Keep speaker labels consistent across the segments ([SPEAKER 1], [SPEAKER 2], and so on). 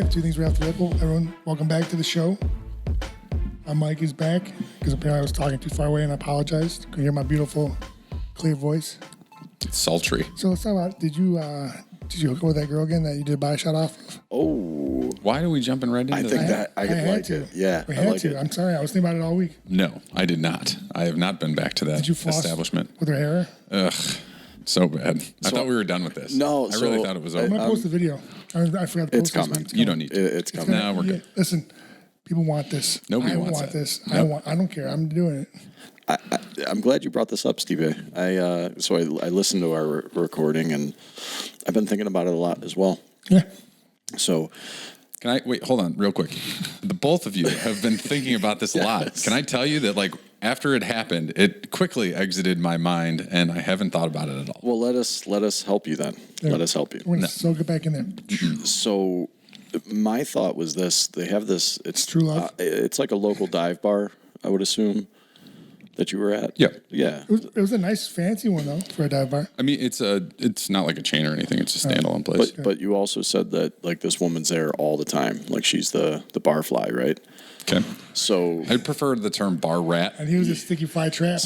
[SPEAKER 1] live. Two things right off the rip. Everyone, welcome back to the show. My mic is back because apparently I was talking too far away and I apologized. Can you hear my beautiful, clear voice?
[SPEAKER 2] It's sultry.
[SPEAKER 1] So let's talk about, did you hook up with that girl again that you did a body shot off of?
[SPEAKER 3] Oh.
[SPEAKER 2] Why are we jumping right into
[SPEAKER 3] I think that I could
[SPEAKER 1] had
[SPEAKER 3] like
[SPEAKER 1] to.
[SPEAKER 3] it. Yeah,
[SPEAKER 1] We
[SPEAKER 3] I
[SPEAKER 1] had
[SPEAKER 3] like
[SPEAKER 1] to.
[SPEAKER 3] it.
[SPEAKER 1] I'm sorry. I was thinking about it all week.
[SPEAKER 2] No, I did not. I have not been back to that
[SPEAKER 1] Did you floss
[SPEAKER 2] establishment.
[SPEAKER 1] with her hair?
[SPEAKER 2] Ugh, so bad. I
[SPEAKER 3] So-
[SPEAKER 2] thought we were done with this.
[SPEAKER 3] No,
[SPEAKER 2] I really
[SPEAKER 3] so-
[SPEAKER 2] thought it was
[SPEAKER 1] I'm
[SPEAKER 2] over.
[SPEAKER 1] going to post the video. I forgot to post
[SPEAKER 3] It's
[SPEAKER 1] this
[SPEAKER 3] coming.
[SPEAKER 1] one.
[SPEAKER 2] You don't need to.
[SPEAKER 3] It's coming.
[SPEAKER 2] No, we're good.
[SPEAKER 1] Listen, people want this.
[SPEAKER 2] Nobody
[SPEAKER 1] I
[SPEAKER 2] wants
[SPEAKER 1] want
[SPEAKER 2] it.
[SPEAKER 1] this.
[SPEAKER 2] Nope.
[SPEAKER 1] I don't care. I'm doing it.
[SPEAKER 3] I'm glad you brought this up, Stipe. I listened to our recording, and I've been thinking about it a lot as well.
[SPEAKER 1] Yeah.
[SPEAKER 3] So,
[SPEAKER 2] Can I wait? Hold on, real quick. The both of you have been thinking about this a lot.
[SPEAKER 3] Yes.
[SPEAKER 2] Can I tell you that, like, after it happened, it quickly exited my mind, and I haven't thought about it at all.
[SPEAKER 3] well, let us help you then.
[SPEAKER 1] Yeah.
[SPEAKER 3] Let us help you.
[SPEAKER 1] We're going to soak it back in there.
[SPEAKER 3] So, my thought was this: they have this. It's
[SPEAKER 1] True Love?
[SPEAKER 3] it's like a local dive bar, I would assume, that you were at.
[SPEAKER 2] Yeah.
[SPEAKER 3] Yeah.
[SPEAKER 1] It was a nice, fancy one, though, for a dive bar.
[SPEAKER 2] I mean, it's not like a chain or anything. It's a standalone place.
[SPEAKER 3] But you also said that like this woman's there all the time, like she's the barfly, right?
[SPEAKER 2] Okay.
[SPEAKER 3] So
[SPEAKER 2] I prefer the term bar rat.
[SPEAKER 1] And he was a sticky fly trap.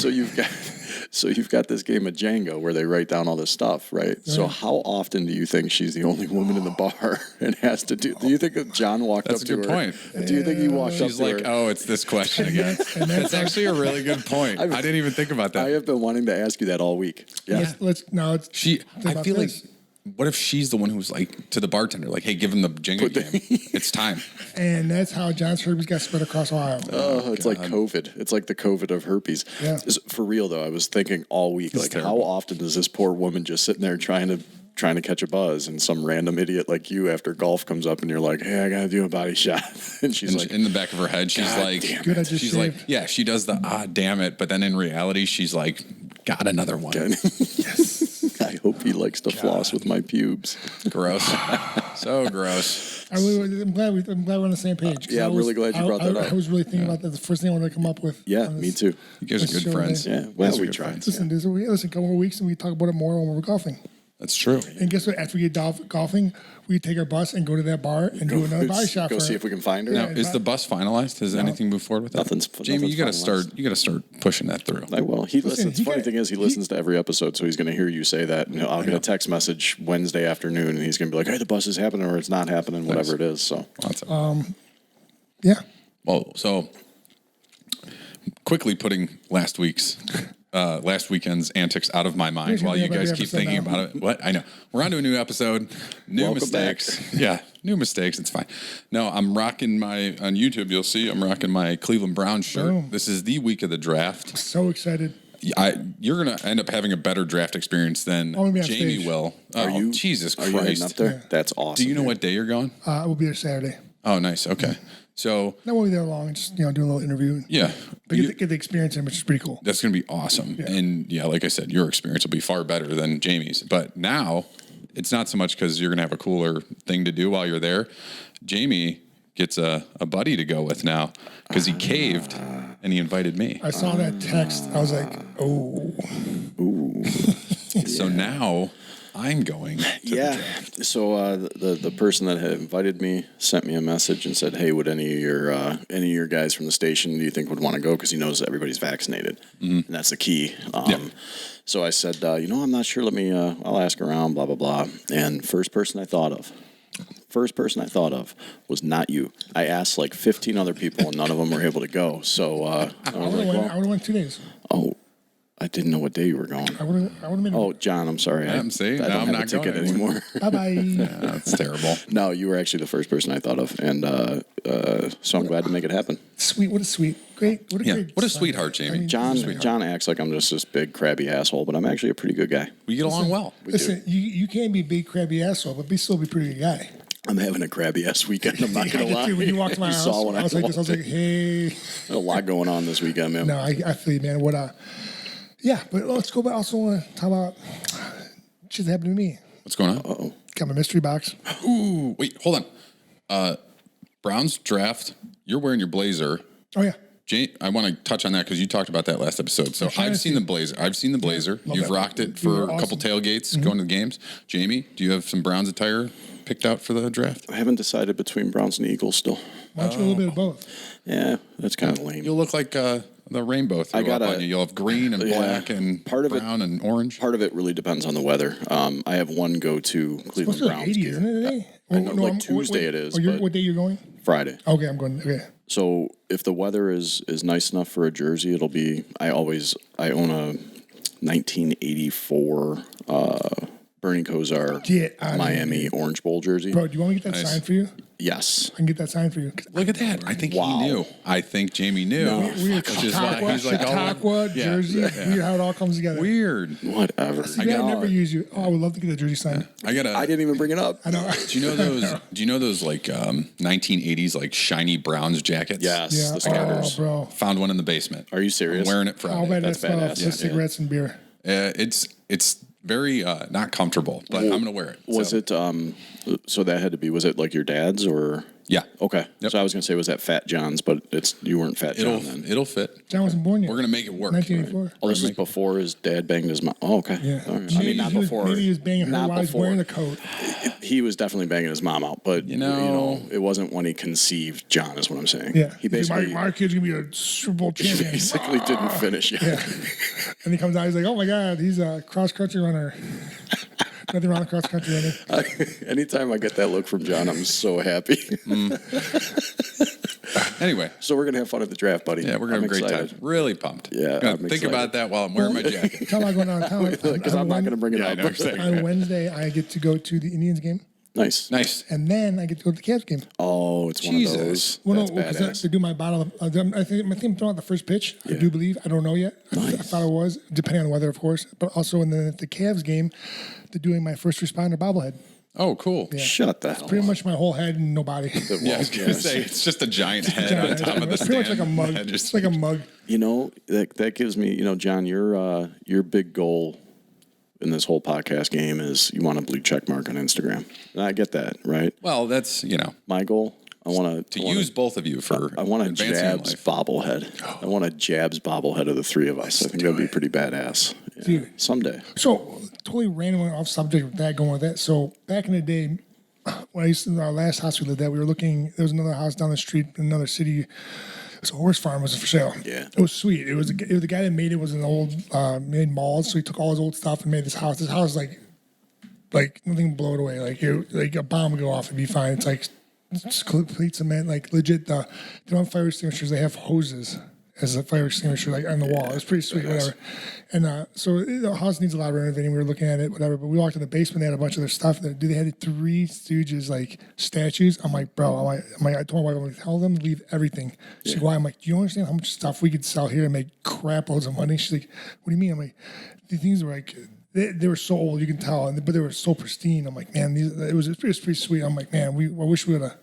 [SPEAKER 3] So you've got this game of Jenga where they write down all this stuff, right? So
[SPEAKER 1] Yeah.
[SPEAKER 3] how often do you think she's the only woman in the bar and has to do? Do you think that John walked
[SPEAKER 2] That's
[SPEAKER 3] up
[SPEAKER 2] a
[SPEAKER 3] to
[SPEAKER 2] good
[SPEAKER 3] her?
[SPEAKER 2] point.
[SPEAKER 3] Do you think he walked
[SPEAKER 2] She's
[SPEAKER 3] up to
[SPEAKER 2] like,
[SPEAKER 3] her?
[SPEAKER 2] oh, it's this question again. That's actually a really good point. I didn't even think about
[SPEAKER 3] I
[SPEAKER 2] that.
[SPEAKER 3] have been wanting to ask you that all week. Yeah.
[SPEAKER 1] Let's
[SPEAKER 2] She, I
[SPEAKER 1] about
[SPEAKER 2] feel
[SPEAKER 1] this.
[SPEAKER 2] like, what if she's the one who was like to the bartender, like, hey, give him the Jenga game. It's time.
[SPEAKER 1] And that's how John's herpes got spread across Ohio.
[SPEAKER 3] Oh, it's like COVID. It's like the COVID of herpes.
[SPEAKER 1] Yeah.
[SPEAKER 3] For real though, I was thinking all week, like, how often is this poor woman just sitting there trying to catch a buzz, and some random idiot like you after golf comes up and you're like, hey, I gotta do a body shot, and she's
[SPEAKER 2] And
[SPEAKER 3] like,
[SPEAKER 2] in the back of her head, she's
[SPEAKER 3] God
[SPEAKER 2] like,
[SPEAKER 3] damn
[SPEAKER 1] Good, I just
[SPEAKER 2] she's like,
[SPEAKER 1] shaved.
[SPEAKER 2] yeah, she does the damn it, but then in reality, she's like, got another one.
[SPEAKER 3] yes. I hope he likes to floss with my pubes.
[SPEAKER 2] Gross, so gross.
[SPEAKER 1] I'm glad we're on the same page. 'Cause
[SPEAKER 3] Yeah,
[SPEAKER 1] I
[SPEAKER 3] I'm
[SPEAKER 1] was-
[SPEAKER 3] really glad you brought that up.
[SPEAKER 1] I was really thinking about that. The first thing I wanted to come up with.
[SPEAKER 3] Yeah,
[SPEAKER 1] on
[SPEAKER 3] me
[SPEAKER 1] this-
[SPEAKER 3] too.
[SPEAKER 2] You guys are
[SPEAKER 1] Let's
[SPEAKER 2] good
[SPEAKER 1] show
[SPEAKER 2] friends.
[SPEAKER 1] that.
[SPEAKER 3] Yeah, well,
[SPEAKER 2] Yes,
[SPEAKER 3] we
[SPEAKER 2] good
[SPEAKER 3] tried.
[SPEAKER 2] friends.
[SPEAKER 1] Listen, listen, a couple more weeks and we talk about it more when we're golfing.
[SPEAKER 2] That's true.
[SPEAKER 1] And guess what? After we get golfing, we take our bus and go to that bar and do another body shot
[SPEAKER 3] Go
[SPEAKER 1] for
[SPEAKER 3] see
[SPEAKER 1] her.
[SPEAKER 3] if we can find her.
[SPEAKER 2] Now, is the bus finalized? Has anything moved forward with that? Jamie, you got to
[SPEAKER 3] finalized.
[SPEAKER 2] start. You got to start pushing that through.
[SPEAKER 3] I will. He listens.
[SPEAKER 1] he
[SPEAKER 3] Funny
[SPEAKER 1] got-
[SPEAKER 3] thing is, he listens to every episode, so he's going to hear you say that. And I'll get a text message Wednesday afternoon, and he's going to be like, "Hey, the bus is happening, or it's not happening, whatever it is." So,
[SPEAKER 2] Awesome.
[SPEAKER 1] Yeah.
[SPEAKER 2] Well, so quickly putting last weekend's antics out of my mind
[SPEAKER 1] Here's
[SPEAKER 2] while
[SPEAKER 1] your
[SPEAKER 2] you guys
[SPEAKER 1] episode
[SPEAKER 2] keep thinking
[SPEAKER 1] now.
[SPEAKER 2] about it. What? I know. We're on to a new episode. New
[SPEAKER 3] Welcome
[SPEAKER 2] mistakes.
[SPEAKER 3] back.
[SPEAKER 2] Yeah, new mistakes. It's fine. No, I'm rocking on YouTube, you'll see, I'm rocking my Cleveland Browns shirt.
[SPEAKER 1] Boom.
[SPEAKER 2] This is the week of the draft.
[SPEAKER 1] So excited.
[SPEAKER 2] You're going to end up having a better draft experience than
[SPEAKER 1] I'm gonna be on
[SPEAKER 2] Jamie
[SPEAKER 1] stage.
[SPEAKER 2] will.
[SPEAKER 3] are
[SPEAKER 2] Oh,
[SPEAKER 3] you?
[SPEAKER 2] Jesus
[SPEAKER 3] Are you heading up
[SPEAKER 2] Christ.
[SPEAKER 3] there? That's awesome.
[SPEAKER 2] Do you know what day you're going?
[SPEAKER 1] We'll be there Saturday.
[SPEAKER 2] Oh, nice. Okay. So,
[SPEAKER 1] Not won't be there long. Just do a little interview.
[SPEAKER 2] yeah.
[SPEAKER 1] But get the experience in, which is pretty cool.
[SPEAKER 2] That's going to be awesome.
[SPEAKER 1] Yeah.
[SPEAKER 2] And yeah, like I said, your experience will be far better than Jamie's. But now it's not so much because you're going to have a cooler thing to do while you're there. Jamie gets a buddy to go with now because he caved and he invited me.
[SPEAKER 1] I saw that text. I was like, oh.
[SPEAKER 2] So now I'm going to the
[SPEAKER 3] Yeah.
[SPEAKER 2] draft.
[SPEAKER 3] So the person that had invited me sent me a message and said, "Hey, would any of your guys from the station do you think would want to go? Because he knows everybody's vaccinated, and that's the key." So I said, I'm not sure. Let me. I'll ask around. Blah blah blah. And first person I thought of was not you. I asked like 15 other people, and none of them were able to go. So I was
[SPEAKER 1] I
[SPEAKER 3] like,
[SPEAKER 1] would
[SPEAKER 3] well,
[SPEAKER 1] have went 2 days.
[SPEAKER 3] oh, I didn't know what day you were going.
[SPEAKER 1] I would have made
[SPEAKER 3] Oh, John, I'm sorry.
[SPEAKER 2] See,
[SPEAKER 3] I
[SPEAKER 2] now
[SPEAKER 3] don't
[SPEAKER 2] I'm
[SPEAKER 3] have
[SPEAKER 2] not
[SPEAKER 3] a ticket
[SPEAKER 2] going
[SPEAKER 3] anymore.
[SPEAKER 1] Bye-bye.
[SPEAKER 2] That's terrible.
[SPEAKER 3] No, you were actually the first person I thought of, and so I'm glad to make it happen.
[SPEAKER 1] Sweet. What a sweet. Great. What a
[SPEAKER 2] Yeah.
[SPEAKER 1] great.
[SPEAKER 2] What a
[SPEAKER 1] son.
[SPEAKER 2] sweetheart, Jamie.
[SPEAKER 1] I mean,
[SPEAKER 3] John acts like I'm just this big crabby asshole, but I'm actually a pretty good guy.
[SPEAKER 2] We get along well.
[SPEAKER 1] Listen, you can't be a big crabby asshole, but still be a pretty good guy.
[SPEAKER 3] I'm having a crabby ass weekend. I'm not
[SPEAKER 1] I
[SPEAKER 3] gonna
[SPEAKER 1] did
[SPEAKER 3] lie.
[SPEAKER 1] too. When you walked to my
[SPEAKER 3] You
[SPEAKER 1] house,
[SPEAKER 3] saw when
[SPEAKER 1] I was like this. I was
[SPEAKER 3] walked
[SPEAKER 1] like, hey.
[SPEAKER 3] in. A lot going on this weekend, man.
[SPEAKER 1] No, I feel you, man. Yeah, but let's go back. I also want to talk about shit that happened to me.
[SPEAKER 2] What's going on?
[SPEAKER 3] Uh-oh.
[SPEAKER 1] Got my mystery box.
[SPEAKER 2] Ooh, wait, hold on. Browns draft. You're wearing your blazer.
[SPEAKER 1] Oh, yeah.
[SPEAKER 2] I want to touch on that because you talked about that last episode. So I've seen the Blazer. You've rocked it for a couple tailgates going to the games. Jamie, do you have some Browns attire picked out for the draft?
[SPEAKER 3] I haven't decided between Browns and Eagles still.
[SPEAKER 1] Why don't you a little bit of both?
[SPEAKER 3] Yeah, that's kind of lame.
[SPEAKER 2] You'll look like the rainbow threw up on you. You'll have green and black and brown and orange.
[SPEAKER 3] Part of it really depends on the weather. I have one go-to Cleveland Browns
[SPEAKER 1] 80,
[SPEAKER 3] gear.
[SPEAKER 1] isn't it today?
[SPEAKER 3] I know, Tuesday it is.
[SPEAKER 1] What day you're going?
[SPEAKER 3] Friday.
[SPEAKER 1] Okay, I'm going. Okay.
[SPEAKER 3] So if the weather is nice enough for a jersey, it'll be. I own a 1984 Bernie Kosar Miami Orange Bowl jersey.
[SPEAKER 1] Bro, do you want me to get that signed for you?
[SPEAKER 3] Yes.
[SPEAKER 1] I can get that signed for you.
[SPEAKER 2] Look at that. I think he knew. I think Jamie knew.
[SPEAKER 3] No.
[SPEAKER 1] Weird. Chautauqua, Jersey. Weird how it all comes together.
[SPEAKER 2] Weird.
[SPEAKER 3] Whatever.
[SPEAKER 1] I never use you. Oh, I would love to get the jersey signed.
[SPEAKER 3] I didn't even bring it up.
[SPEAKER 1] I know.
[SPEAKER 2] Do you know those like 1980s like shiny Browns jackets?
[SPEAKER 3] Yes.
[SPEAKER 1] Yeah.
[SPEAKER 3] The starters.
[SPEAKER 1] Bro.
[SPEAKER 2] Found one in the basement.
[SPEAKER 3] Are you serious?
[SPEAKER 2] I'm wearing it Friday.
[SPEAKER 1] I'll bet
[SPEAKER 3] That's
[SPEAKER 1] that's
[SPEAKER 3] badass.
[SPEAKER 1] for cigarettes and beer.
[SPEAKER 2] It's very not comfortable, but I'm gonna wear it.
[SPEAKER 3] Was it so that had to be, was it like your dad's or?
[SPEAKER 2] Yeah.
[SPEAKER 3] Okay.
[SPEAKER 2] Yep.
[SPEAKER 3] So I was gonna say, was that Fat John's, but you weren't Fat John then.
[SPEAKER 2] It'll fit.
[SPEAKER 1] John wasn't born yet.
[SPEAKER 2] We're gonna make it work.
[SPEAKER 1] 1984.
[SPEAKER 3] Oh, this is before his dad banged his mom. Oh, okay.
[SPEAKER 1] Yeah.
[SPEAKER 3] All right. I mean, not before.
[SPEAKER 1] Maybe he was banging her
[SPEAKER 3] not
[SPEAKER 1] while he was
[SPEAKER 3] before.
[SPEAKER 1] wearing the coat.
[SPEAKER 3] He was definitely banging his mom out, but
[SPEAKER 2] You know,
[SPEAKER 3] it wasn't when he conceived John, is what I'm saying.
[SPEAKER 1] Yeah.
[SPEAKER 3] He basically
[SPEAKER 1] my kid's gonna be a Super Bowl
[SPEAKER 3] he
[SPEAKER 1] champion.
[SPEAKER 3] basically didn't finish yet.
[SPEAKER 1] Yeah. And he comes out, he's like, oh my God, he's a cross country runner. Nothing wrong with cross country running.
[SPEAKER 3] Anytime I get that look from John, I'm so happy.
[SPEAKER 2] Anyway,
[SPEAKER 3] So we're gonna have fun at the draft, buddy.
[SPEAKER 2] yeah, we're gonna have a great
[SPEAKER 3] excited.
[SPEAKER 2] time. Really pumped.
[SPEAKER 3] Yeah,
[SPEAKER 2] Gonna
[SPEAKER 3] I'm
[SPEAKER 2] think
[SPEAKER 3] excited.
[SPEAKER 2] about that while I'm wearing my jacket.
[SPEAKER 1] Tell me going on.
[SPEAKER 3] Because I'm not gonna bring it
[SPEAKER 2] Yeah, I
[SPEAKER 3] up.
[SPEAKER 2] know exactly.
[SPEAKER 1] On Wednesday, I get to go to the Indians game,
[SPEAKER 3] Nice.
[SPEAKER 2] Nice.
[SPEAKER 1] and then I get to go to the Cavs game.
[SPEAKER 3] Oh, it's
[SPEAKER 2] Jesus.
[SPEAKER 3] one of those.
[SPEAKER 1] Well,
[SPEAKER 3] That's
[SPEAKER 1] no, because
[SPEAKER 3] badass.
[SPEAKER 1] they do my bottle of. I think I'm throwing out the first pitch. I do believe. I don't know yet. I thought it was, depending on the weather, of course. But also in the Cavs game, they're doing my first responder bobblehead.
[SPEAKER 2] Oh, cool.
[SPEAKER 3] Shut the hell
[SPEAKER 1] Pretty
[SPEAKER 3] up.
[SPEAKER 1] much my whole head and no body.
[SPEAKER 2] Yeah, I was gonna say it's just a giant head on top of the
[SPEAKER 1] It's pretty much
[SPEAKER 2] stand.
[SPEAKER 1] like a mug.
[SPEAKER 2] And
[SPEAKER 1] It's like a mug.
[SPEAKER 3] You know, that gives me, John, your big goal in this whole podcast game is you want a blue check mark on Instagram. And I get that, right?
[SPEAKER 2] Well, that's
[SPEAKER 3] My goal, I want
[SPEAKER 2] to use both of you for
[SPEAKER 3] I want a
[SPEAKER 2] advancing your
[SPEAKER 3] Jabs
[SPEAKER 2] life.
[SPEAKER 3] bobblehead. I want a Jabs bobblehead of the three of us. I think that'd be pretty badass. Yeah.
[SPEAKER 1] Dude.
[SPEAKER 3] Someday.
[SPEAKER 1] So totally random off subject with that, going with that. So back in the day, when I used to, our last house we lived at, we were looking. There was another house down the street in another city. It was a horse farm. It was for sale.
[SPEAKER 3] Yeah.
[SPEAKER 1] It was sweet. It was the guy that made it was an old made malls. So he took all his old stuff and made this house. This house like nothing would blow it away. Like a bomb would go off and be fine. It's like it's complete cement. Like legit. They don't have fire extinguishers. They have hoses as a fire extinguisher, like on the wall. It's pretty sweet, whatever. And so the house needs a lot of renovating. We were looking at it, whatever. But we walked in the basement. They had a bunch of their stuff. They had Three Stooges like statues. I'm like, bro. I told my wife, I'm like, tell them to leave everything. She's like, why? I'm like, do you understand how much stuff we could sell here and make crap loads of money? She's like, what do you mean? I'm like, the things were like. They were so old, you can tell, but they were so pristine. I'm like, man, it was pretty sweet. I'm like, man, I wish we would have.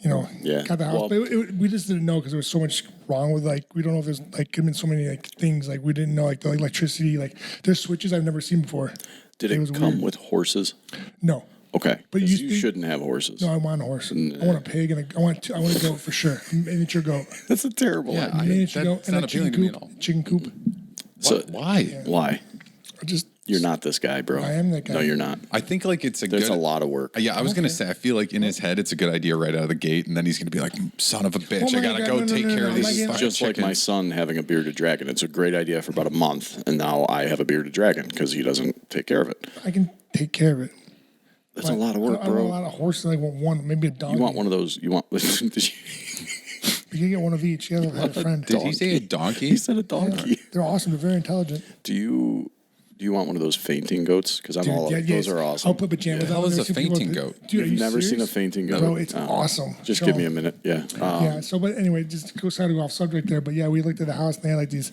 [SPEAKER 1] Got the house.
[SPEAKER 3] Well,
[SPEAKER 1] but we just didn't know because there was so much wrong with we don't know if there's could have been so many things we didn't know the electricity there's switches I've never seen before.
[SPEAKER 3] Did it
[SPEAKER 1] was
[SPEAKER 3] come
[SPEAKER 1] weird.
[SPEAKER 3] with horses?
[SPEAKER 1] No,
[SPEAKER 3] Okay.
[SPEAKER 1] But
[SPEAKER 3] 'Cause
[SPEAKER 1] you
[SPEAKER 3] you shouldn't have horses.
[SPEAKER 1] no, I want a horse. I want a pig and I want a goat for sure. Miniature goat,
[SPEAKER 3] That's a terrible
[SPEAKER 2] Yeah,
[SPEAKER 3] idea.
[SPEAKER 1] miniature goat,
[SPEAKER 2] that's
[SPEAKER 1] and
[SPEAKER 2] not
[SPEAKER 1] a chicken
[SPEAKER 2] appealing to me
[SPEAKER 1] coop.
[SPEAKER 2] at all.
[SPEAKER 1] Chicken coop.
[SPEAKER 3] So,
[SPEAKER 2] Why?
[SPEAKER 3] why?
[SPEAKER 1] I just
[SPEAKER 3] You're not this guy, bro.
[SPEAKER 1] I am that guy.
[SPEAKER 3] No, you're not.
[SPEAKER 2] I think it's a
[SPEAKER 3] There's
[SPEAKER 2] good.
[SPEAKER 3] a lot of work.
[SPEAKER 2] Yeah, I was gonna say I feel like in his head it's a good idea right out of the gate, and then he's gonna be like, "Son of a bitch,
[SPEAKER 1] Oh my
[SPEAKER 2] I gotta
[SPEAKER 1] God,
[SPEAKER 2] go
[SPEAKER 1] no,
[SPEAKER 2] take
[SPEAKER 1] no,
[SPEAKER 2] care
[SPEAKER 1] no,
[SPEAKER 2] of
[SPEAKER 1] no,
[SPEAKER 2] these."
[SPEAKER 1] no,
[SPEAKER 2] fucking
[SPEAKER 3] Just like my
[SPEAKER 2] chickens."
[SPEAKER 3] son having a bearded dragon. It's a great idea for about a month, and now I have a bearded dragon because he doesn't take care of it.
[SPEAKER 1] I can take care of it.
[SPEAKER 3] That's a lot of work,
[SPEAKER 1] I want a
[SPEAKER 3] bro.
[SPEAKER 1] lot of horses. I want one, maybe a donkey.
[SPEAKER 3] You want one of those? You want?
[SPEAKER 1] You can get one of each. You have a friend.
[SPEAKER 2] Did he say a donkey?
[SPEAKER 3] He said a donkey.
[SPEAKER 1] They're awesome. They're very intelligent.
[SPEAKER 3] Do you want one of those fainting goats? Because I'm all. Those are awesome.
[SPEAKER 1] I'll put pajamas
[SPEAKER 2] The hell
[SPEAKER 1] on.
[SPEAKER 2] is
[SPEAKER 1] I've
[SPEAKER 2] a
[SPEAKER 1] seen people
[SPEAKER 2] fainting
[SPEAKER 1] with-
[SPEAKER 2] goat?
[SPEAKER 1] Dude, are
[SPEAKER 3] You've
[SPEAKER 1] you
[SPEAKER 3] never seen
[SPEAKER 1] serious?
[SPEAKER 3] a fainting goat?
[SPEAKER 1] Bro, it's
[SPEAKER 3] Oh.
[SPEAKER 1] awesome.
[SPEAKER 3] Just
[SPEAKER 1] Show
[SPEAKER 3] give me
[SPEAKER 1] them.
[SPEAKER 3] a minute. Yeah.
[SPEAKER 1] Yeah. So, but anyway, just to go off subject there. But yeah, we looked at the house and they had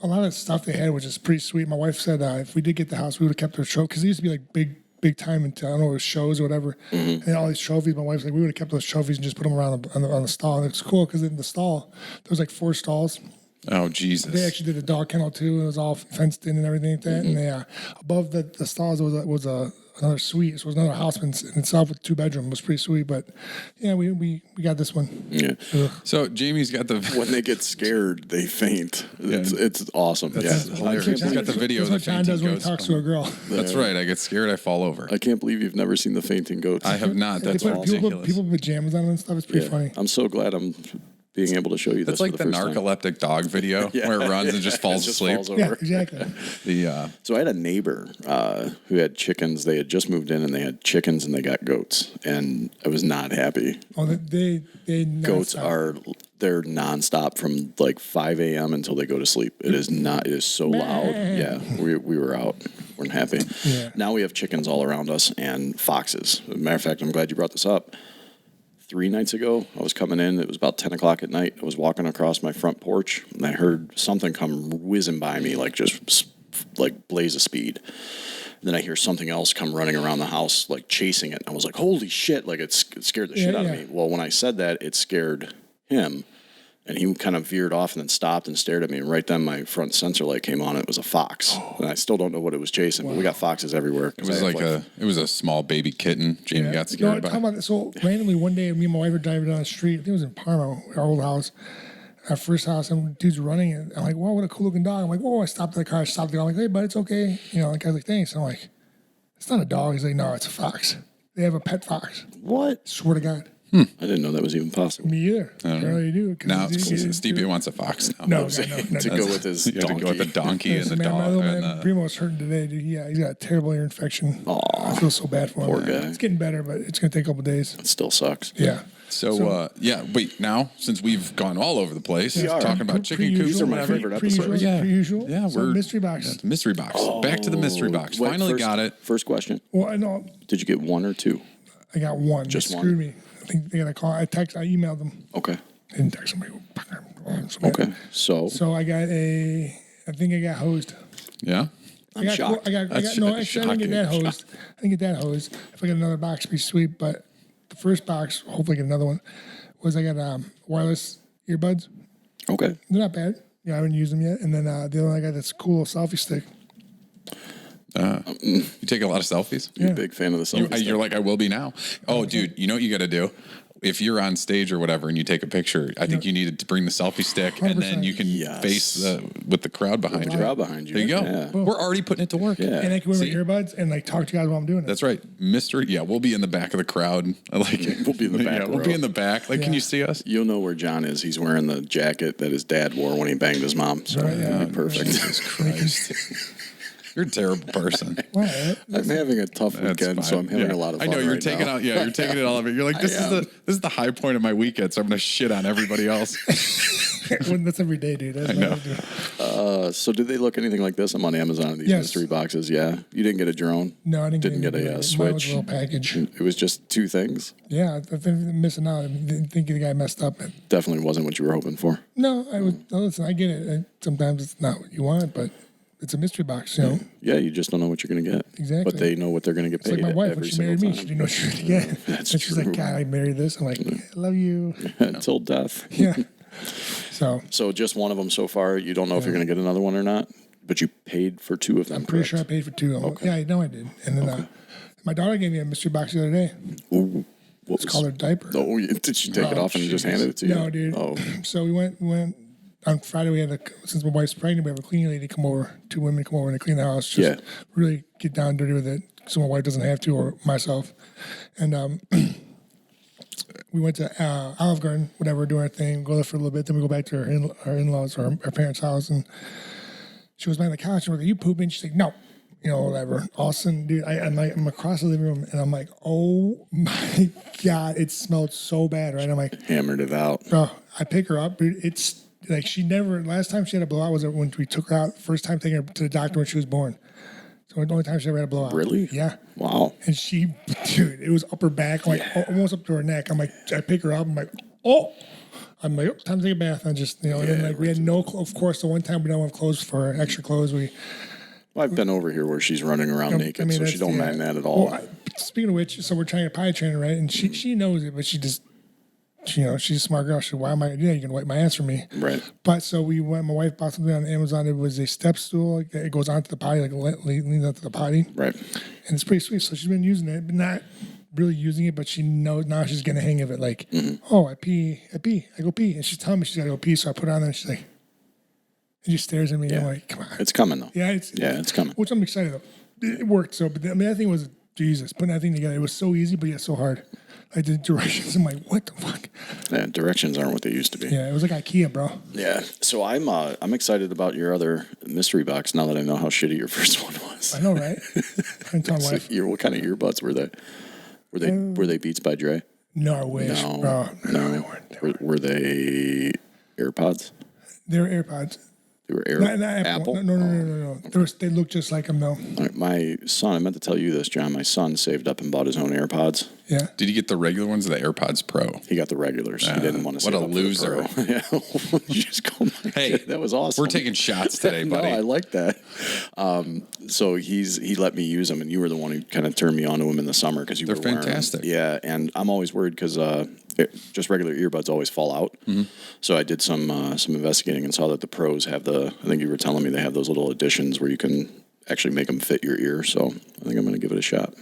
[SPEAKER 1] a lot of stuff they had, which is pretty sweet. My wife said if we did get the house, we would have kept their show because it used to be big time into I don't know, it was shows or whatever.
[SPEAKER 3] Mm-hmm.
[SPEAKER 1] And all these trophies. My wife's like, we would have kept those trophies and just put them around on the stall. And it's cool because in the stall there was 4 stalls.
[SPEAKER 2] Oh Jesus!
[SPEAKER 1] They actually did a dog kennel too. And it was all fenced in and everything like that. And they, above the stalls was a another suite. So it was another house in itself with 2 bedroom. It was pretty sweet. But yeah, we got this one.
[SPEAKER 3] Yeah.
[SPEAKER 2] So Jamie's got the
[SPEAKER 3] When they get scared, they faint. It's awesome.
[SPEAKER 2] That's hilarious. He's got the video of the
[SPEAKER 1] That's what John
[SPEAKER 2] fainting
[SPEAKER 1] does when he
[SPEAKER 2] goats.
[SPEAKER 1] talks to a girl.
[SPEAKER 2] That's right. I get scared. I fall over.
[SPEAKER 3] I can't believe you've never seen the fainting goats.
[SPEAKER 2] I have not.
[SPEAKER 1] They
[SPEAKER 2] That's
[SPEAKER 1] put
[SPEAKER 2] ridiculous.
[SPEAKER 1] people with pajamas on and stuff. It's pretty funny.
[SPEAKER 3] I'm so glad I'm being able to show you
[SPEAKER 2] That's
[SPEAKER 3] this.
[SPEAKER 2] like
[SPEAKER 3] for
[SPEAKER 2] the
[SPEAKER 3] the first time.
[SPEAKER 2] narcoleptic dog video where it runs and just falls asleep.
[SPEAKER 3] falls
[SPEAKER 1] Yeah,
[SPEAKER 3] over.
[SPEAKER 1] exactly.
[SPEAKER 3] So I had a neighbor who had chickens. They had just moved in and they had chickens and they got goats, and I was not happy.
[SPEAKER 1] Oh, they
[SPEAKER 3] Goats
[SPEAKER 1] nonstop.
[SPEAKER 3] they're nonstop from like 5 a.m. until they go to sleep. It is not. It is so loud. Yeah, we were out. We're happy.
[SPEAKER 1] Yeah.
[SPEAKER 3] Now we have chickens all around us and foxes. As a matter of fact, I'm glad you brought this up. 3 nights ago, I was coming in. It was about 10 o'clock at night. I was walking across my front porch, and I heard something come whizzing by me, like just like blaze of speed. And then I hear something else come running around the house, like chasing it. And I was like, holy shit, like it scared the shit out of me. Well, when I said that, it scared him. And he kind of veered off and then stopped and stared at me. And right then, my front sensor light came on. And it was a fox, and I still don't know what it was chasing. But we got foxes everywhere.
[SPEAKER 2] It was it was a small baby kitten. Jamie got scared by.
[SPEAKER 1] About this. So randomly one day, me and my wife were driving down the street. I think it was in Parma, our old house, our first house, and dude's running. And I'm like, wow, what a cool looking dog. I'm like, whoa, I stopped the car, stopped the car. I'm like, hey, bud, it's okay. You know, the guy's like, thanks. And I'm like, it's not a dog. He's like, no, it's a fox. They have a pet fox.
[SPEAKER 3] What?
[SPEAKER 1] Swear to God.
[SPEAKER 3] I didn't know that was even possible.
[SPEAKER 1] Me either. Apparently you do.
[SPEAKER 2] Now Stipe wants a fox now.
[SPEAKER 1] No,
[SPEAKER 3] To go with his
[SPEAKER 2] You have to
[SPEAKER 3] donkey.
[SPEAKER 2] go with the donkey and the
[SPEAKER 1] man, my
[SPEAKER 2] dog.
[SPEAKER 1] little
[SPEAKER 2] And
[SPEAKER 1] man Primo's hurting today, dude. Yeah, he's got a terrible ear infection.
[SPEAKER 3] Aw,
[SPEAKER 1] I feel so bad for him.
[SPEAKER 3] poor guy.
[SPEAKER 1] It's getting better, but it's going to take a couple days.
[SPEAKER 3] It still sucks.
[SPEAKER 1] Yeah.
[SPEAKER 2] So, wait, now, since we've gone all over the place,
[SPEAKER 3] We are.
[SPEAKER 2] talking about chicken coops or
[SPEAKER 3] my
[SPEAKER 2] whatever.
[SPEAKER 3] favorite episodes.
[SPEAKER 1] Pre-usual.
[SPEAKER 2] Yeah,
[SPEAKER 1] So
[SPEAKER 2] we're
[SPEAKER 1] mystery box.
[SPEAKER 2] yeah, mystery box. Back to the mystery box.
[SPEAKER 3] Wait,
[SPEAKER 2] Finally got it.
[SPEAKER 3] First question.
[SPEAKER 1] Well, I know
[SPEAKER 3] Did you get 1 or 2?
[SPEAKER 1] I got one.
[SPEAKER 3] Just
[SPEAKER 1] They
[SPEAKER 3] one?
[SPEAKER 1] screwed me. I think they got a call. I emailed them.
[SPEAKER 3] Okay.
[SPEAKER 1] I didn't text them.
[SPEAKER 3] Okay. So
[SPEAKER 1] So I think I got hosed.
[SPEAKER 2] Yeah.
[SPEAKER 3] I'm shocked.
[SPEAKER 2] That's
[SPEAKER 1] No, actually, I didn't get that
[SPEAKER 2] shocking.
[SPEAKER 1] hosed. I didn't get that hosed. If I get another box, it'd be sweet. But the first box, hopefully I get another one, was I got wireless earbuds.
[SPEAKER 3] Okay.
[SPEAKER 1] They're not bad. Yeah, I haven't used them yet. And then the other one, I got this cool selfie stick.
[SPEAKER 2] You take a lot of selfies?
[SPEAKER 3] You're a big fan of the selfie
[SPEAKER 2] You're like, I will be now. Oh, dude, you know what you got to do? If you're on stage or whatever and you take a picture, I think you need to bring the selfie stick and then
[SPEAKER 1] 100%.
[SPEAKER 2] you can
[SPEAKER 3] Yes.
[SPEAKER 2] face with the crowd behind you.
[SPEAKER 3] crowd behind you.
[SPEAKER 2] There you go.
[SPEAKER 3] Yeah.
[SPEAKER 2] We're already putting it to work.
[SPEAKER 3] Yeah.
[SPEAKER 1] And I can wear
[SPEAKER 2] See?
[SPEAKER 1] my earbuds and like talk to you guys while I'm doing it.
[SPEAKER 2] That's right. Mystery. Yeah, we'll be in the back of the crowd. I like it.
[SPEAKER 3] We'll be in the back
[SPEAKER 2] Yeah, we'll
[SPEAKER 3] row.
[SPEAKER 2] be in the back. Like, can
[SPEAKER 1] Yeah.
[SPEAKER 2] you see us?
[SPEAKER 3] You'll know where John is. He's wearing the jacket that his dad wore when he banged his mom. So
[SPEAKER 1] Right, yeah.
[SPEAKER 3] it'll be perfect.
[SPEAKER 2] Jesus Christ. You're a terrible person.
[SPEAKER 1] What?
[SPEAKER 3] I'm having a tough
[SPEAKER 2] That's
[SPEAKER 3] weekend, so
[SPEAKER 2] fine.
[SPEAKER 3] I'm having
[SPEAKER 2] Yeah.
[SPEAKER 3] a lot of
[SPEAKER 2] I
[SPEAKER 3] fun
[SPEAKER 2] know you're
[SPEAKER 3] right
[SPEAKER 2] taking
[SPEAKER 3] now.
[SPEAKER 2] out. Yeah, you're taking it all of it. You're like, this is the high point of my weekend, so I'm gonna shit on everybody else.
[SPEAKER 1] Well, that's every day, dude. That's
[SPEAKER 2] I know.
[SPEAKER 1] what I do.
[SPEAKER 3] So did they look anything like this? I'm on Amazon. These
[SPEAKER 1] Yes.
[SPEAKER 3] mystery boxes. Yeah. You didn't get a drone.
[SPEAKER 1] No, I didn't
[SPEAKER 3] get a
[SPEAKER 1] Mine was
[SPEAKER 3] Switch.
[SPEAKER 1] a little package.
[SPEAKER 3] It was just 2 things.
[SPEAKER 1] Yeah, I think I'm missing out. I didn't think the guy messed up.
[SPEAKER 3] Definitely wasn't what you were hoping for.
[SPEAKER 1] No, listen, I get it. Sometimes it's not what you want, but it's a mystery box, you know.
[SPEAKER 3] Yeah, you just don't know what you're going to get.
[SPEAKER 1] Exactly.
[SPEAKER 3] But they know what they're going to get
[SPEAKER 1] It's
[SPEAKER 3] paid
[SPEAKER 1] like my wife when
[SPEAKER 3] every
[SPEAKER 1] she
[SPEAKER 3] single
[SPEAKER 1] married me,
[SPEAKER 3] time.
[SPEAKER 1] she didn't know what she was going to get.
[SPEAKER 3] That's
[SPEAKER 1] and she's
[SPEAKER 3] true.
[SPEAKER 1] like, God, I married this. I'm like, I love you.
[SPEAKER 3] Until death.
[SPEAKER 1] Yeah. So
[SPEAKER 3] So just one of them so far. You don't know if you're going to get another one or not, but you paid for 2 of them.
[SPEAKER 1] I'm pretty sure I
[SPEAKER 3] correct?
[SPEAKER 1] paid for 2. Yeah, I know I did. And then my daughter gave me a mystery box the other day.
[SPEAKER 3] Ooh, what
[SPEAKER 1] It's
[SPEAKER 3] was-
[SPEAKER 1] called her diaper.
[SPEAKER 3] Oh, did she take it
[SPEAKER 1] Oh,
[SPEAKER 3] off and just hand it to you?
[SPEAKER 1] No, dude.
[SPEAKER 3] Oh,
[SPEAKER 1] So we went on Friday. We had since my wife's pregnant, we have a cleaning lady come over. 2 women come over and clean the house. Just really get down and dirty with it, so my wife doesn't have to, or myself. And we went to Olive Garden, whatever, doing our thing. Go there for a little bit, then we go back to our in-laws or our parents' house, and she was behind the couch and we're like, "You pooping?" She's like, "No." You know, whatever. All of a sudden, dude, I'm across the living room and I'm like, oh my God, it smelled so bad, right? I'm like,
[SPEAKER 3] hammered it out.
[SPEAKER 1] oh, I pick her up, dude. It's like last time she had a blowout was when we took her out, first time taking her to the doctor when she was born. So the only time she ever had a blowout.
[SPEAKER 3] Really?
[SPEAKER 1] Yeah.
[SPEAKER 3] Wow.
[SPEAKER 1] And dude, it was up her back, like almost up to her neck. I'm like, I pick her up, I'm like, oh. I'm like, time to take a bath. I just, and then like we had no, of course, the one time we don't have clothes for her, extra clothes,
[SPEAKER 3] Well, I've been over here where she's running around naked, so she don't mind that at all.
[SPEAKER 1] Well, speaking of which, so we're trying to potty train her, right? And she knows it, but she just she's a smart girl. She said, why am I, you can wipe my ass for me.
[SPEAKER 3] Right.
[SPEAKER 1] But so we went, my wife bought something on Amazon. It was a step stool. Like, it goes onto the potty, like leans onto the potty.
[SPEAKER 3] Right.
[SPEAKER 1] And it's pretty sweet. So she's been using it, but not really using it, but she knows now she's getting a hang of it. Like, oh, I go pee. And she's telling me she's got to go pee. So I put it on there and she's like, and she stares at me and I'm like, come on.
[SPEAKER 3] It's coming though.
[SPEAKER 1] Yeah,
[SPEAKER 3] it's coming.
[SPEAKER 1] Which I'm excited about. It worked. So, but that thing was, Jesus, putting that thing together. It was so easy, but yet so hard. I did directions. I'm like, what the fuck?
[SPEAKER 3] Yeah, directions aren't what they used to be.
[SPEAKER 1] Yeah, it was like IKEA, bro.
[SPEAKER 3] Yeah. So I'm excited about your other mystery box now that I know how shitty your first one was.
[SPEAKER 1] I know, right? I tell my wife.
[SPEAKER 3] What kind of earbuds were they? Were they Beats by Dre?
[SPEAKER 1] No, I wish, bro. No, they weren't.
[SPEAKER 3] Were they AirPods?
[SPEAKER 1] They were AirPods.
[SPEAKER 3] They were
[SPEAKER 1] Not
[SPEAKER 3] Apple?
[SPEAKER 1] No. They look just like them, though.
[SPEAKER 3] All right, my son, I meant to tell you this, John. My son saved up and bought his own AirPods.
[SPEAKER 1] Yeah.
[SPEAKER 2] Did you get the regular ones or the AirPods Pro?
[SPEAKER 3] He got the regulars. He didn't want to.
[SPEAKER 2] What
[SPEAKER 3] save
[SPEAKER 2] a
[SPEAKER 3] up for
[SPEAKER 2] loser!
[SPEAKER 3] the Pro. Yeah, you just go.
[SPEAKER 2] Hey,
[SPEAKER 3] that was awesome.
[SPEAKER 2] We're taking shots today, buddy.
[SPEAKER 3] No, I like that. So he let me use them, and you were the one who kind of turned me on to them in the summer because you
[SPEAKER 2] They're
[SPEAKER 3] were wearing them.
[SPEAKER 2] fantastic.
[SPEAKER 3] Yeah, and I'm always worried because just regular earbuds always fall out. So I did some investigating and saw that the Pros have I think you were telling me they have those little additions where you can actually make them fit your ear. So I think I'm going to give it a shot.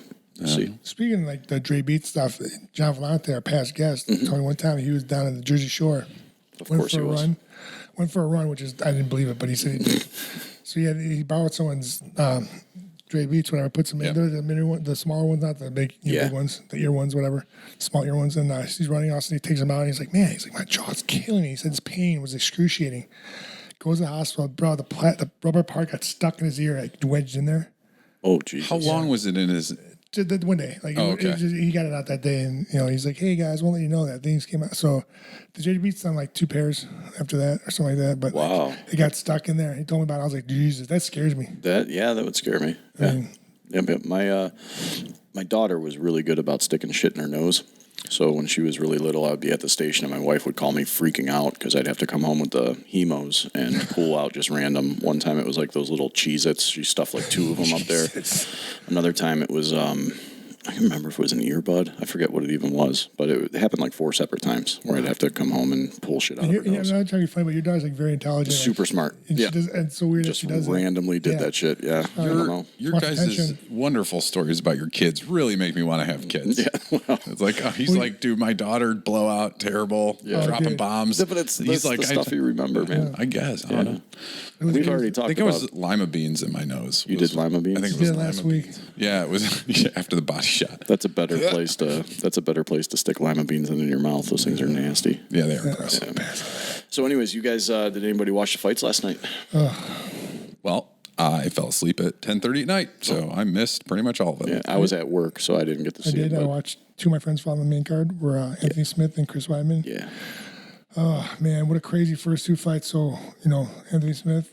[SPEAKER 3] See.
[SPEAKER 1] Speaking of like the Dre Beat stuff, John Vellante, our past guest, told me one time he was down at the Jersey Shore.
[SPEAKER 3] Of course he was.
[SPEAKER 1] Went for a run, which is, I didn't believe it, but he said he did. So he borrowed someone's Dre Beats, whatever, put some in there, the mini one, the smaller ones, not the big, big ones, the ear ones, whatever, small ear ones. And he's running off, and he takes them out, and he's like, man, my jaw's killing me. He said his pain was excruciating. Goes to the hospital, bro, the rubber part got stuck in his ear, like wedged in there.
[SPEAKER 3] Oh, Jesus.
[SPEAKER 2] How long was it in his?
[SPEAKER 1] Just one day, like
[SPEAKER 2] okay.
[SPEAKER 1] He got it out that day, and he's like, "Hey guys, won't let you know that things came out." So the JD Beats done like 2 pairs after that, or something like that. But
[SPEAKER 3] wow,
[SPEAKER 1] it got stuck in there. He told me about it. I was like, Jesus, that scares me.
[SPEAKER 3] That would scare me. Yeah, but my daughter was really good about sticking shit in her nose. So when she was really little, I would be at the station, and my wife would call me freaking out because I'd have to come home with the hemos and pull out just random. One time it was like those little Cheez-Its. She stuffed like 2 of them up there. Another time it was, I can't remember if it was an earbud. I forget what it even was, but it happened like 4 separate times where I'd have to come home and pull shit out of her nose.
[SPEAKER 1] I'm not trying to be funny, but your daughter's like very intelligent.
[SPEAKER 3] Super smart.
[SPEAKER 1] And
[SPEAKER 3] yeah.
[SPEAKER 1] and it's so weird
[SPEAKER 3] Just
[SPEAKER 1] that she does
[SPEAKER 3] randomly did that shit. Yeah. I don't know.
[SPEAKER 2] Your
[SPEAKER 1] Much
[SPEAKER 2] guys'
[SPEAKER 1] attention.
[SPEAKER 2] wonderful stories about your kids really make me want to have kids.
[SPEAKER 3] Yeah. Well,
[SPEAKER 2] It's like, he's like, dude, my daughter blow out, terrible, dropping
[SPEAKER 1] dude.
[SPEAKER 2] bombs.
[SPEAKER 3] but it's
[SPEAKER 2] he's like,
[SPEAKER 3] the stuff you remember, man.
[SPEAKER 2] I guess. I don't know.
[SPEAKER 3] We've already
[SPEAKER 2] I
[SPEAKER 3] talked
[SPEAKER 2] think it
[SPEAKER 3] about.
[SPEAKER 2] was lima beans in my nose.
[SPEAKER 3] You did lima beans?
[SPEAKER 2] I think it
[SPEAKER 1] Did
[SPEAKER 2] was
[SPEAKER 1] it last
[SPEAKER 2] lima
[SPEAKER 1] week.
[SPEAKER 2] beans. Yeah, it was after the body shot.
[SPEAKER 3] That's a better place to stick lima beans in your mouth. Those things are nasty.
[SPEAKER 2] Yeah, they are gross.
[SPEAKER 3] So, anyways, you guys, did anybody watch the fights last night?
[SPEAKER 2] Well, I fell asleep at 10:30 at night, so I missed pretty much all of it.
[SPEAKER 3] Yeah, I was at work, so I didn't get to see it.
[SPEAKER 1] I
[SPEAKER 3] but-
[SPEAKER 1] watched 2 of my friends fall on the main card were Anthony Smith and Chris Weidman.
[SPEAKER 3] Yeah.
[SPEAKER 1] Oh, man, what a crazy first 2 fights. So, Anthony Smith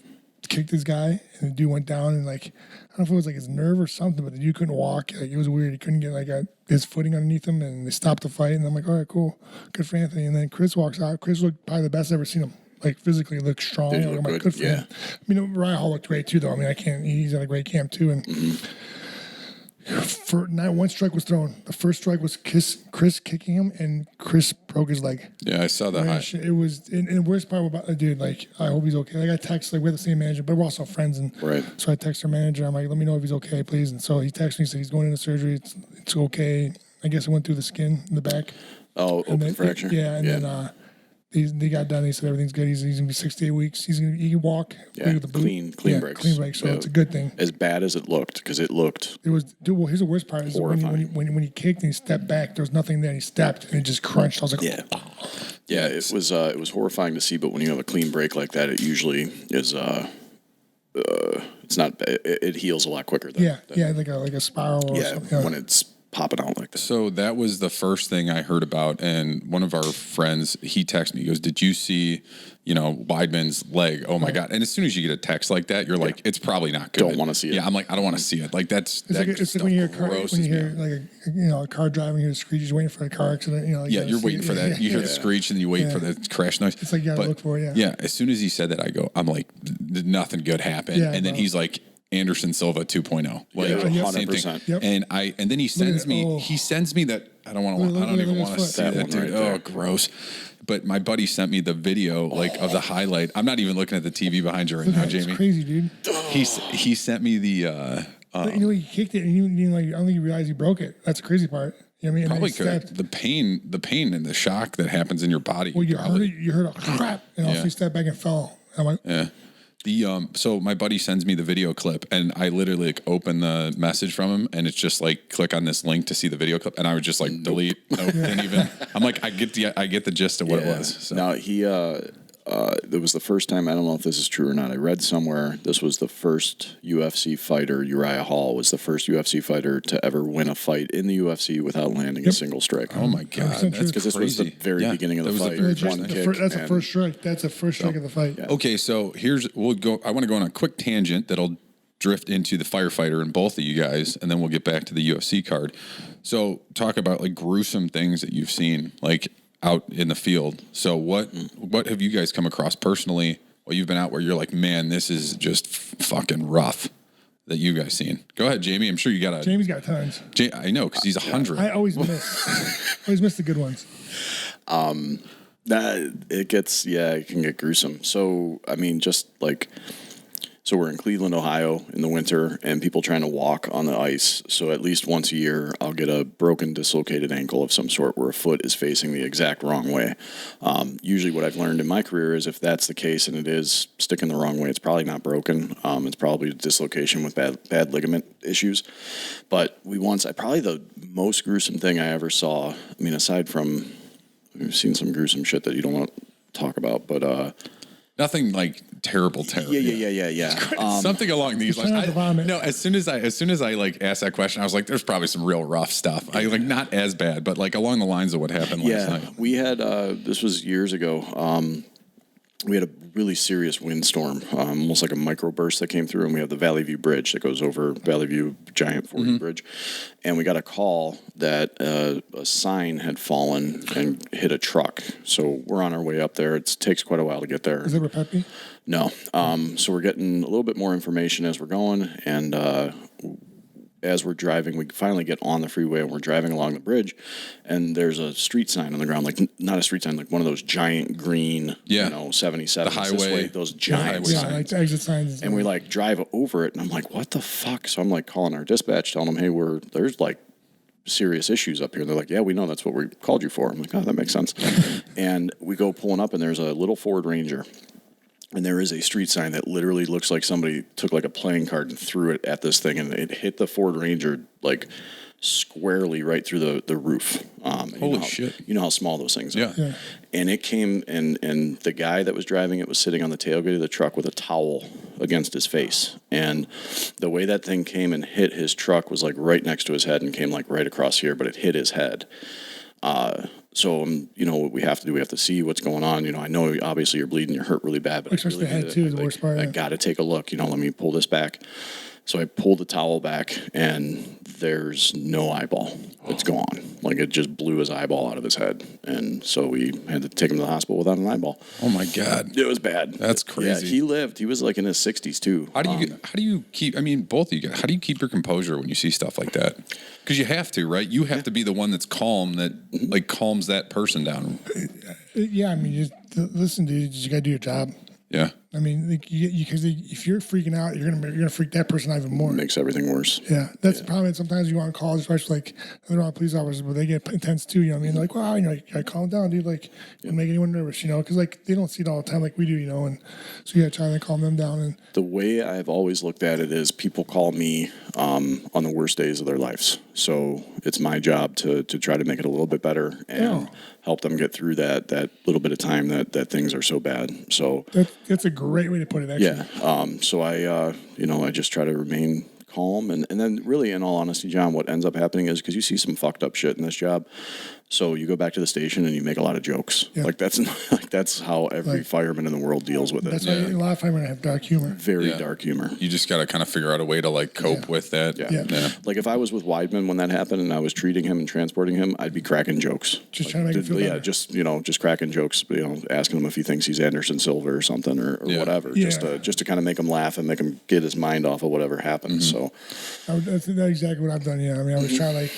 [SPEAKER 1] kicked this guy, and the dude went down, and like, I don't know if it was like his nerve or something, but the dude couldn't walk. Like, it was weird. He couldn't get like his footing underneath him, and they stopped the fight. And I'm like, all right, cool, good for Anthony. And then Chris walks out. Chris looked probably the best I've ever seen him. Like physically, looked strong.
[SPEAKER 3] Did he
[SPEAKER 1] I'm
[SPEAKER 3] look
[SPEAKER 1] like,
[SPEAKER 3] good?
[SPEAKER 1] for
[SPEAKER 3] Yeah.
[SPEAKER 1] him. I mean, Ryan Hall looked great too, though. I mean, he's at a great camp too, and. Not one strike was thrown. The first strike was Chris kicking him, and Chris broke his leg.
[SPEAKER 2] Yeah, I saw that.
[SPEAKER 1] It was, and the worst part about the dude, like, I hope he's okay. Like, I text, like, we're the same manager, but we're also friends. And
[SPEAKER 3] Right.
[SPEAKER 1] so I text our manager. I'm like, let me know if he's okay, please. And so he texted me, said he's going into surgery. It's okay. I guess it went through the skin in the back.
[SPEAKER 3] Oh, open fracture.
[SPEAKER 1] Yeah, and then they got done. He said everything's good. He's gonna be 6 to 8 weeks. He can walk.
[SPEAKER 3] Yeah,
[SPEAKER 1] with the boot.
[SPEAKER 3] clean breaks.
[SPEAKER 1] Clean breaks. So
[SPEAKER 3] Yeah.
[SPEAKER 1] it's a good thing.
[SPEAKER 3] As bad as it looked, because it looked.
[SPEAKER 1] It was, dude, well, here's the worst part is when he kicked and he stepped back, there was nothing there. And he stepped and it just crunched. I was like,
[SPEAKER 3] Yeah. Yeah, it was horrifying to see, but when you have a clean break like that, it usually is. It's not. It heals a lot quicker. Than,
[SPEAKER 1] like a spiral. Or something.
[SPEAKER 3] when it's popping out like that.
[SPEAKER 2] So that was the first thing I heard about, and one of our friends, he texted me, he goes, did you see, Weidman's leg? Oh my God. And as soon as you get a text like that, you're like, it's probably not good.
[SPEAKER 3] Don't wanna see it.
[SPEAKER 2] Yeah, I'm like, I don't want to see it. Like it's
[SPEAKER 1] It's like when you hear like a car driving, you hear the screech, you're waiting for a car accident.
[SPEAKER 2] You're waiting for that. You hear the screech and you wait for the crash noise.
[SPEAKER 1] It's like you gotta look for it,
[SPEAKER 2] Yeah, as soon as he said that, I'm like, did nothing good happen?
[SPEAKER 1] Yeah,
[SPEAKER 2] and then
[SPEAKER 1] bro.
[SPEAKER 2] he's like, Anderson Silva 2.0. Like
[SPEAKER 3] Yeah,
[SPEAKER 2] same
[SPEAKER 3] 100%.
[SPEAKER 2] thing.
[SPEAKER 1] Yep.
[SPEAKER 2] And then he sends me that. I don't even want to see
[SPEAKER 3] That
[SPEAKER 2] that,
[SPEAKER 3] one
[SPEAKER 2] dude.
[SPEAKER 3] right there.
[SPEAKER 2] Oh, gross. But my buddy sent me the video like of the highlight. I'm not even looking at the TV behind you right now,
[SPEAKER 1] It's
[SPEAKER 2] Jamie.
[SPEAKER 1] crazy, dude.
[SPEAKER 2] He sent me the
[SPEAKER 1] He kicked it, and he didn't like. I don't think he realized he broke it. That's the crazy part. You know what I mean? And
[SPEAKER 2] probably
[SPEAKER 1] then he
[SPEAKER 2] could,
[SPEAKER 1] stepped.
[SPEAKER 2] the pain and the shock that happens in your body.
[SPEAKER 1] Well, you
[SPEAKER 2] probably.
[SPEAKER 1] heard it. You heard a crap, and also he stepped back and fell. I'm like,
[SPEAKER 2] Yeah. So my buddy sends me the video clip, and I literally like open the message from him, and it's just like click on this link to see the video clip, and I would just like delete. Nope, didn't even. I'm like, I get the gist of what it was. So.
[SPEAKER 3] Now it was the first time. I don't know if this is true or not. I read somewhere this was the first UFC fighter. Uriah Hall was the first UFC fighter to ever win a fight in the UFC without landing a single strike.
[SPEAKER 2] Oh my god,
[SPEAKER 1] 100%
[SPEAKER 2] that's
[SPEAKER 3] because this was the very beginning of the fight.
[SPEAKER 2] very
[SPEAKER 3] One
[SPEAKER 2] first
[SPEAKER 3] kick,
[SPEAKER 2] thing.
[SPEAKER 1] that's the
[SPEAKER 3] and-
[SPEAKER 1] first strike. That's the first strike of the fight.
[SPEAKER 3] Yeah.
[SPEAKER 2] Okay, so we'll go. I want to go on a quick tangent that'll drift into the Firefighter and both of you guys, and then we'll get back to the UFC card. So talk about like gruesome things that you've seen, like out in the field. So what have you guys come across personally while you've been out where you're like, man, this is just fucking rough that you guys seen? Go ahead, Jamie. I'm sure you got
[SPEAKER 1] Jamie's got tons.
[SPEAKER 2] I know because he's 100.
[SPEAKER 1] I always miss the good ones.
[SPEAKER 3] It can get gruesome. So, I mean, so we're in Cleveland, Ohio in the winter, and people trying to walk on the ice. So at least once a year, I'll get a broken, dislocated ankle of some sort where a foot is facing the exact wrong way. Usually what I've learned in my career is if that's the case and it is sticking the wrong way, it's probably not broken. It's probably a dislocation with bad ligament issues. But probably the most gruesome thing I ever saw, I mean, aside from, we've seen some gruesome shit that you don't want to talk about, but
[SPEAKER 2] Nothing like terrible.
[SPEAKER 3] Yeah.
[SPEAKER 2] Something along these
[SPEAKER 1] try not to vomit.
[SPEAKER 2] No, as soon as I like asked that question, I was like, "There's probably some real rough stuff." I like not as bad, but like along the lines of what happened last night.
[SPEAKER 3] We had this was years ago. We had a really serious windstorm, almost like a microburst that came through, and we have the Valley View Bridge that goes over Valley View giant 40 bridge, and we got a call that a sign had fallen and hit a truck. So we're on our way up there. It takes quite a while to get there.
[SPEAKER 1] Is it Repepi?
[SPEAKER 3] No. So we're getting a little bit more information as we're going, and as we're driving, we finally get on the freeway and we're driving along the bridge, and there's a street sign on the ground, like not a street sign, like one of those giant green, 77
[SPEAKER 2] The highway,
[SPEAKER 3] those giant
[SPEAKER 2] highway
[SPEAKER 3] signs.
[SPEAKER 1] Like exit signs.
[SPEAKER 3] And we like drive over it, and I'm like, what the fuck? So I'm like calling our dispatch, telling them, hey, there's like serious issues up here. And they're like, yeah, we know, that's what we called you for. I'm like, oh, that makes sense. And we go pulling up, and there's a little Ford Ranger. And there is a street sign that literally looks like somebody took like a playing card and threw it at this thing, and it hit the Ford Ranger like squarely right through the roof.
[SPEAKER 2] Holy shit.
[SPEAKER 3] You know how small those things are.
[SPEAKER 1] Yeah.
[SPEAKER 3] And it came, and the guy that was driving it was sitting on the tailgate of the truck with a towel against his face. And the way that thing came and hit his truck was like right next to his head and came like right across here, but it hit his head. So, what we have to do, we have to see what's going on. I know obviously you're bleeding, you're hurt really bad, but
[SPEAKER 1] Especially the head, too, is the worst part.
[SPEAKER 3] I got to take a look. Let me pull this back. So I pulled the towel back, and there's no eyeball. It's gone. Like it just blew his eyeball out of his head. And so we had to take him to the hospital without an eyeball.
[SPEAKER 2] Oh my god,
[SPEAKER 3] it was bad.
[SPEAKER 2] That's crazy.
[SPEAKER 3] Yeah, he lived. He was like in his 60s too.
[SPEAKER 2] How do you keep? I mean, both of you guys. How do you keep your composure when you see stuff like that? Because you have to, right? You have to be the one that's calm, that like calms that person down.
[SPEAKER 1] Yeah, I mean, just listen, dude. You got to do your job.
[SPEAKER 2] Yeah.
[SPEAKER 1] I mean, because if you're freaking out, you're gonna freak that person out even more.
[SPEAKER 3] It makes everything worse.
[SPEAKER 1] Yeah, that's the problem. Sometimes you want calls, especially like they're on police officers, but they get intense too. You know what I mean? They're like, wow, I calm down, dude. Like, don't make anyone nervous, because like they don't see it all the time like we do, and so you got to try to calm them down. And
[SPEAKER 3] the way I've always looked at it is people call me on the worst days of their lives. So it's my job to try to make it a little bit better and help them get through that little bit of time that things are so bad. So
[SPEAKER 1] that's a great way to put it, actually.
[SPEAKER 3] Yeah. So I just try to remain calm. And then really, in all honesty, John, what ends up happening is because you see some fucked up shit in this job, So you go back to the station and you make a lot of jokes.
[SPEAKER 1] Yeah.
[SPEAKER 3] Like that's how every fireman in the world deals with it.
[SPEAKER 1] That's why a lot of firemen have dark humor.
[SPEAKER 3] Very dark humor.
[SPEAKER 2] You just got to kind of figure out a way to like cope with that.
[SPEAKER 3] Yeah. Like if I was with Weidman when that happened and I was treating him and transporting him, I'd be cracking jokes.
[SPEAKER 1] Just trying to make him feel better.
[SPEAKER 3] Just cracking jokes. Asking him if he thinks he's Anderson Silva or something or whatever.
[SPEAKER 1] Yeah.
[SPEAKER 3] Just to kind of make him laugh and make him get his mind off of whatever happened. So
[SPEAKER 1] That's exactly what I've done. Yeah, I mean, I was trying like.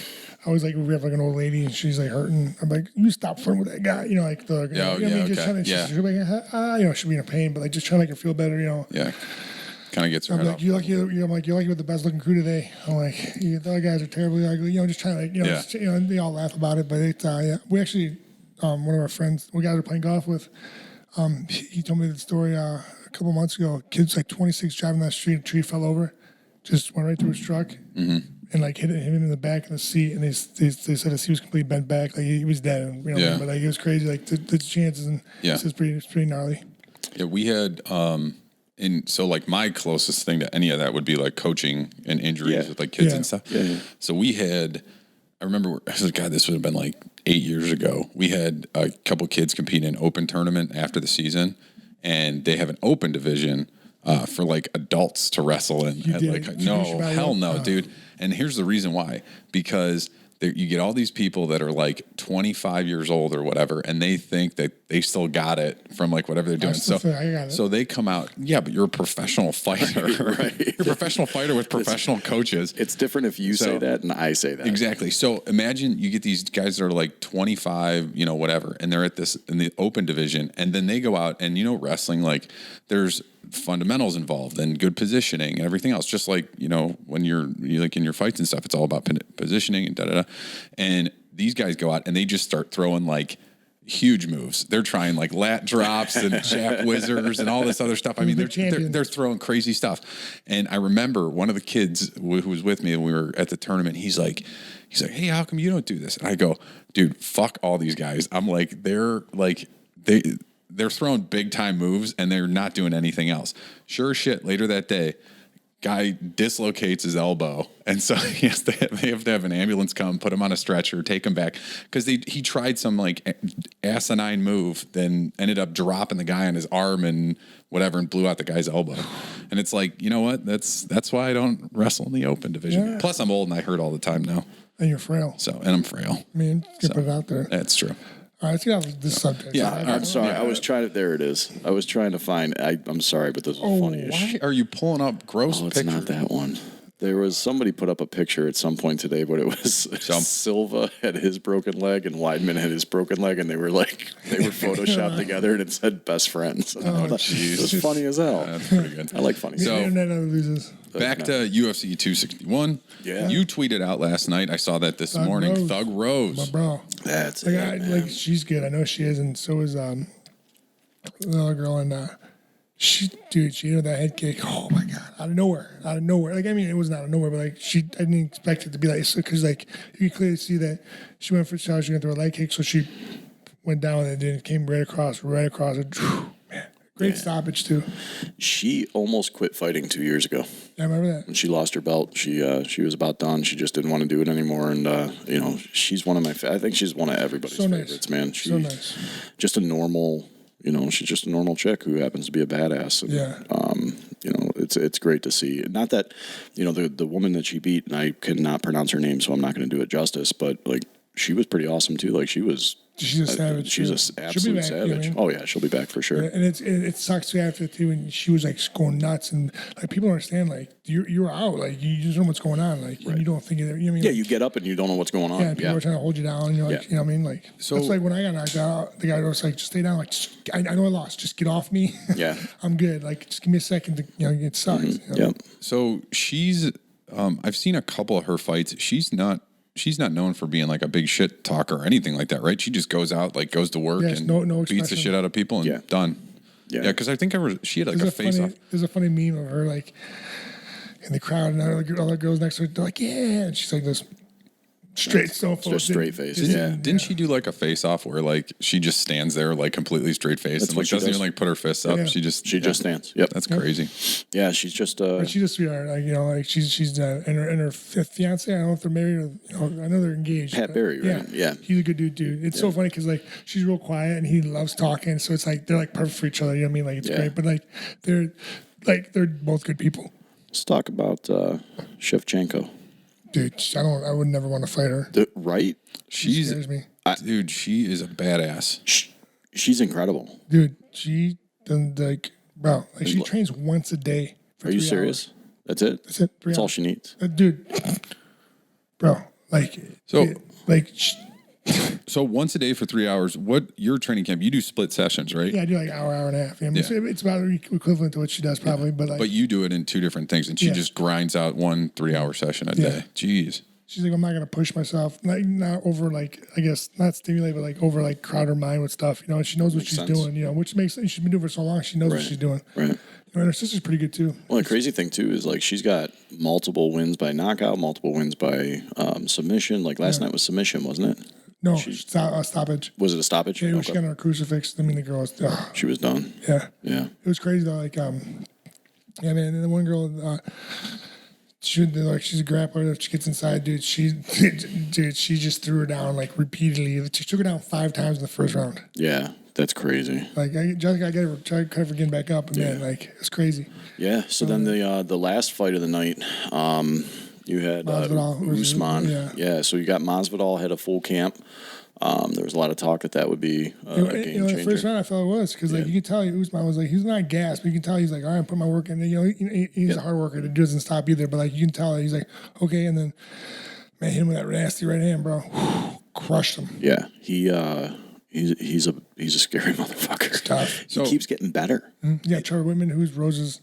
[SPEAKER 1] I was like, we have like an old lady and she's like hurting. I'm like, you stop flirting with that guy, like the, just trying to, she's like, she'll be in a pain, but like just trying to make her feel better,
[SPEAKER 2] Yeah, kind of gets her.
[SPEAKER 1] I'm like, you're lucky with the best looking crew today. I'm like, the other guys are terribly ugly, just trying to, they all laugh about it, but it's, we actually, one of our friends, we guys were playing golf with, he told me the story a couple months ago. Kid's like 26 driving down the street, a tree fell over, just went right through his truck. Mm-hmm. And like hit him in the back of the seat, and they said his seat was completely bent back, like he was dead. But like it was crazy, like the chances, and it's pretty gnarly.
[SPEAKER 2] Yeah, we had, and so like my closest thing to any of that would be like coaching and injuries with like kids and stuff. Yeah. So we had, I remember, God, this would have been like 8 years ago. We had a couple kids compete in an open tournament after the season, and they have an open division for like adults to wrestle in. Hell no, dude. And here's the reason why. Because you get all these people that are like 25 years old or whatever, and they think that they still got it from like whatever they're doing. So they come out, but you're a professional fighter. Right. You're a professional fighter with professional coaches.
[SPEAKER 3] It's different if you say that and I say that.
[SPEAKER 2] Exactly. So imagine you get these guys that are like 25, whatever, and they're in the open division, and then they go out and wrestling, like there's fundamentals involved and good positioning and everything else. Just like, when you're like in your fights and stuff, it's all about positioning and da-da-da. And these guys go out and they just start throwing like huge moves. They're trying like lat drops and jack whizzers and all this other stuff. I mean, they're throwing crazy stuff. And I remember one of the kids who was with me and we were at the tournament, he's like, hey, how come you don't do this? And I go, dude, fuck all these guys. I'm like, they're throwing big time moves and they're not doing anything else. Sure as shit, later that day, guy dislocates his elbow, and so they have to have an ambulance come, put him on a stretcher, take him back because he tried some like asinine move, then ended up dropping the guy on his arm and whatever, and blew out the guy's elbow. And it's like, you know what? That's why I don't wrestle in the open division. Yeah. Plus, I'm old and I hurt all the time now.
[SPEAKER 1] And you're frail.
[SPEAKER 2] And I'm frail.
[SPEAKER 1] I mean, put it out there.
[SPEAKER 2] That's true.
[SPEAKER 1] All right, let's get off this subject.
[SPEAKER 3] Yeah, I'm sorry. I was trying to. There it is. I was trying to find. I'm sorry, but this was funny.
[SPEAKER 2] Why are you pulling up gross pictures?
[SPEAKER 3] It's not that one. There was somebody put up a picture at some point today, but it was Silva had his broken leg and Weidman had his broken leg, and they were photoshopped together, and it said best friends. It was funny as hell.
[SPEAKER 2] That's pretty good.
[SPEAKER 3] I like funny.
[SPEAKER 1] So the internet never loses.
[SPEAKER 2] Back to UFC 261.
[SPEAKER 3] Yeah,
[SPEAKER 2] you tweeted out last night. I saw that this morning.
[SPEAKER 1] Rose.
[SPEAKER 2] Thug Rose,
[SPEAKER 1] my bro.
[SPEAKER 3] That's
[SPEAKER 1] like she's good. I know she is, and so is the other girl, and she hit that head kick. Oh my god, out of nowhere. Like, I mean, it wasn't out of nowhere, but like I didn't expect it to be like, because like you can clearly see that she went for a shot, she went through a leg kick, so she went down and then came right across. And, man, great stoppage too.
[SPEAKER 3] She almost quit fighting 2 years ago.
[SPEAKER 1] I remember that.
[SPEAKER 3] When she lost her belt, she was about done. She just didn't want to do it anymore, and she's one of my. I think she's one of everybody's favorites, man. She's
[SPEAKER 1] so nice.
[SPEAKER 3] Just a normal. She's just a normal chick who happens to be a badass. And, it's great to see. Not that, the woman that she beat, and I cannot pronounce her name, so I'm not going to do it justice, but like she was pretty awesome too. Like she's a savage. She's an absolute savage. Oh yeah, she'll be back for sure.
[SPEAKER 1] Yeah, and it sucks too after too when she was like going nuts, and like people don't understand, like you're out, like you just know what's going on, like and you don't think of it.
[SPEAKER 3] Yeah, you get up and you don't know what's going on.
[SPEAKER 1] Yeah, and people are trying to hold you down. And you're like, you know what I mean? Like so that's like when I got knocked out, the guy was like, just stay down. Like I know I lost, just get off me.
[SPEAKER 3] Yeah,
[SPEAKER 1] I'm good. Like just give me a second to it sucks.
[SPEAKER 3] Mm-hmm. Yeah.
[SPEAKER 2] So she's I've seen a couple of her fights. She's not known for being like a big shit talker or anything like that, right? She just goes out, like goes to work and beats the shit out of people and done. Yeah, because I think she had like a face off.
[SPEAKER 1] There's a funny meme of her like in the crowd and all the girls next to her, they're like, yeah, and she's like this. Straight stone face.
[SPEAKER 3] Just straight face.
[SPEAKER 2] Didn't she do like a face off where like she just stands there like completely straight faced and like doesn't even like put her fists up?
[SPEAKER 1] Yeah.
[SPEAKER 2] She just
[SPEAKER 3] stands. Yep.
[SPEAKER 2] That's crazy.
[SPEAKER 3] Yeah, she's just
[SPEAKER 1] But she's a sweetheart. Like, you know, like she's and her fiance. I don't know if they're married or, you know, I know they're engaged.
[SPEAKER 3] Pat Berry, right? Yeah.
[SPEAKER 1] He's a good dude. It's so funny because like she's real quiet and he loves talking. So it's like they're like perfect for each other. You know what I mean? Like it's great. But like they're both good people.
[SPEAKER 3] Let's talk about Shevchenko.
[SPEAKER 1] Dude, I would never want to fight her.
[SPEAKER 3] Right?
[SPEAKER 1] She scares me.
[SPEAKER 2] Dude, she is a badass.
[SPEAKER 3] She's incredible.
[SPEAKER 1] Dude, she doesn't like, bro, like she trains once a day. For
[SPEAKER 3] Are you
[SPEAKER 1] 3
[SPEAKER 3] serious?
[SPEAKER 1] hours.
[SPEAKER 3] That's it?
[SPEAKER 1] That's it.
[SPEAKER 3] That's all
[SPEAKER 1] hours.
[SPEAKER 3] she needs.
[SPEAKER 1] Dude, bro, like,
[SPEAKER 2] So-
[SPEAKER 1] like,
[SPEAKER 2] So once a day for 3 hours, what your training camp, you do split sessions, right?
[SPEAKER 1] yeah, I do like hour and a half. I mean,
[SPEAKER 2] Yeah.
[SPEAKER 1] it's about equivalent to what she does probably, but like,
[SPEAKER 2] But you do it in two different things and she
[SPEAKER 1] Yeah.
[SPEAKER 2] just grinds out 1 3-hour session a day. Jeez.
[SPEAKER 1] she's like, I'm not going to push myself, like not over like, I guess not stimulate, but like over like crowd her mind with stuff, you know, and she knows what she's
[SPEAKER 3] sense.
[SPEAKER 1] doing, you know, which makes sense. She's been doing it for so long. She knows what she's doing.
[SPEAKER 3] Right.
[SPEAKER 1] You know, and her sister's pretty good too.
[SPEAKER 3] Well, the crazy thing, too, is like she's got multiple wins by knockout, multiple wins by submission. Like last night was submission, wasn't it?
[SPEAKER 1] No, stoppage.
[SPEAKER 3] Was it a stoppage?
[SPEAKER 1] Yeah, she
[SPEAKER 3] Okay.
[SPEAKER 1] got her crucifix. I mean, the girl was,
[SPEAKER 3] She was done.
[SPEAKER 1] yeah.
[SPEAKER 3] Yeah.
[SPEAKER 1] It was crazy though. Like, yeah, man. And the one girl, she's a grappler. She gets inside, dude. She just threw her down like repeatedly. She took her down 5 times in the first round.
[SPEAKER 3] Yeah. That's crazy.
[SPEAKER 1] Like, I got to try for getting back up, and man, like it's crazy.
[SPEAKER 3] Yeah. So then the last fight of the night, you had
[SPEAKER 1] Masvidal
[SPEAKER 3] Usman. Yeah. So you got Masvidal had a full camp. There was a lot of talk that would be a game
[SPEAKER 1] The
[SPEAKER 3] changer.
[SPEAKER 1] first round I felt it was because like you could tell Usman was like he's not gassed, but you can tell he's like, all right, I'm putting my work in. And, you know, he's a hard worker. It doesn't stop either. But like you can tell he's like, okay, and then man hit him with that nasty right hand, bro. Crushed him.
[SPEAKER 3] Yeah, he's a scary motherfucker.
[SPEAKER 1] Tough.
[SPEAKER 3] He keeps getting better.
[SPEAKER 1] Yeah, Trevor Whitman, who's Rose's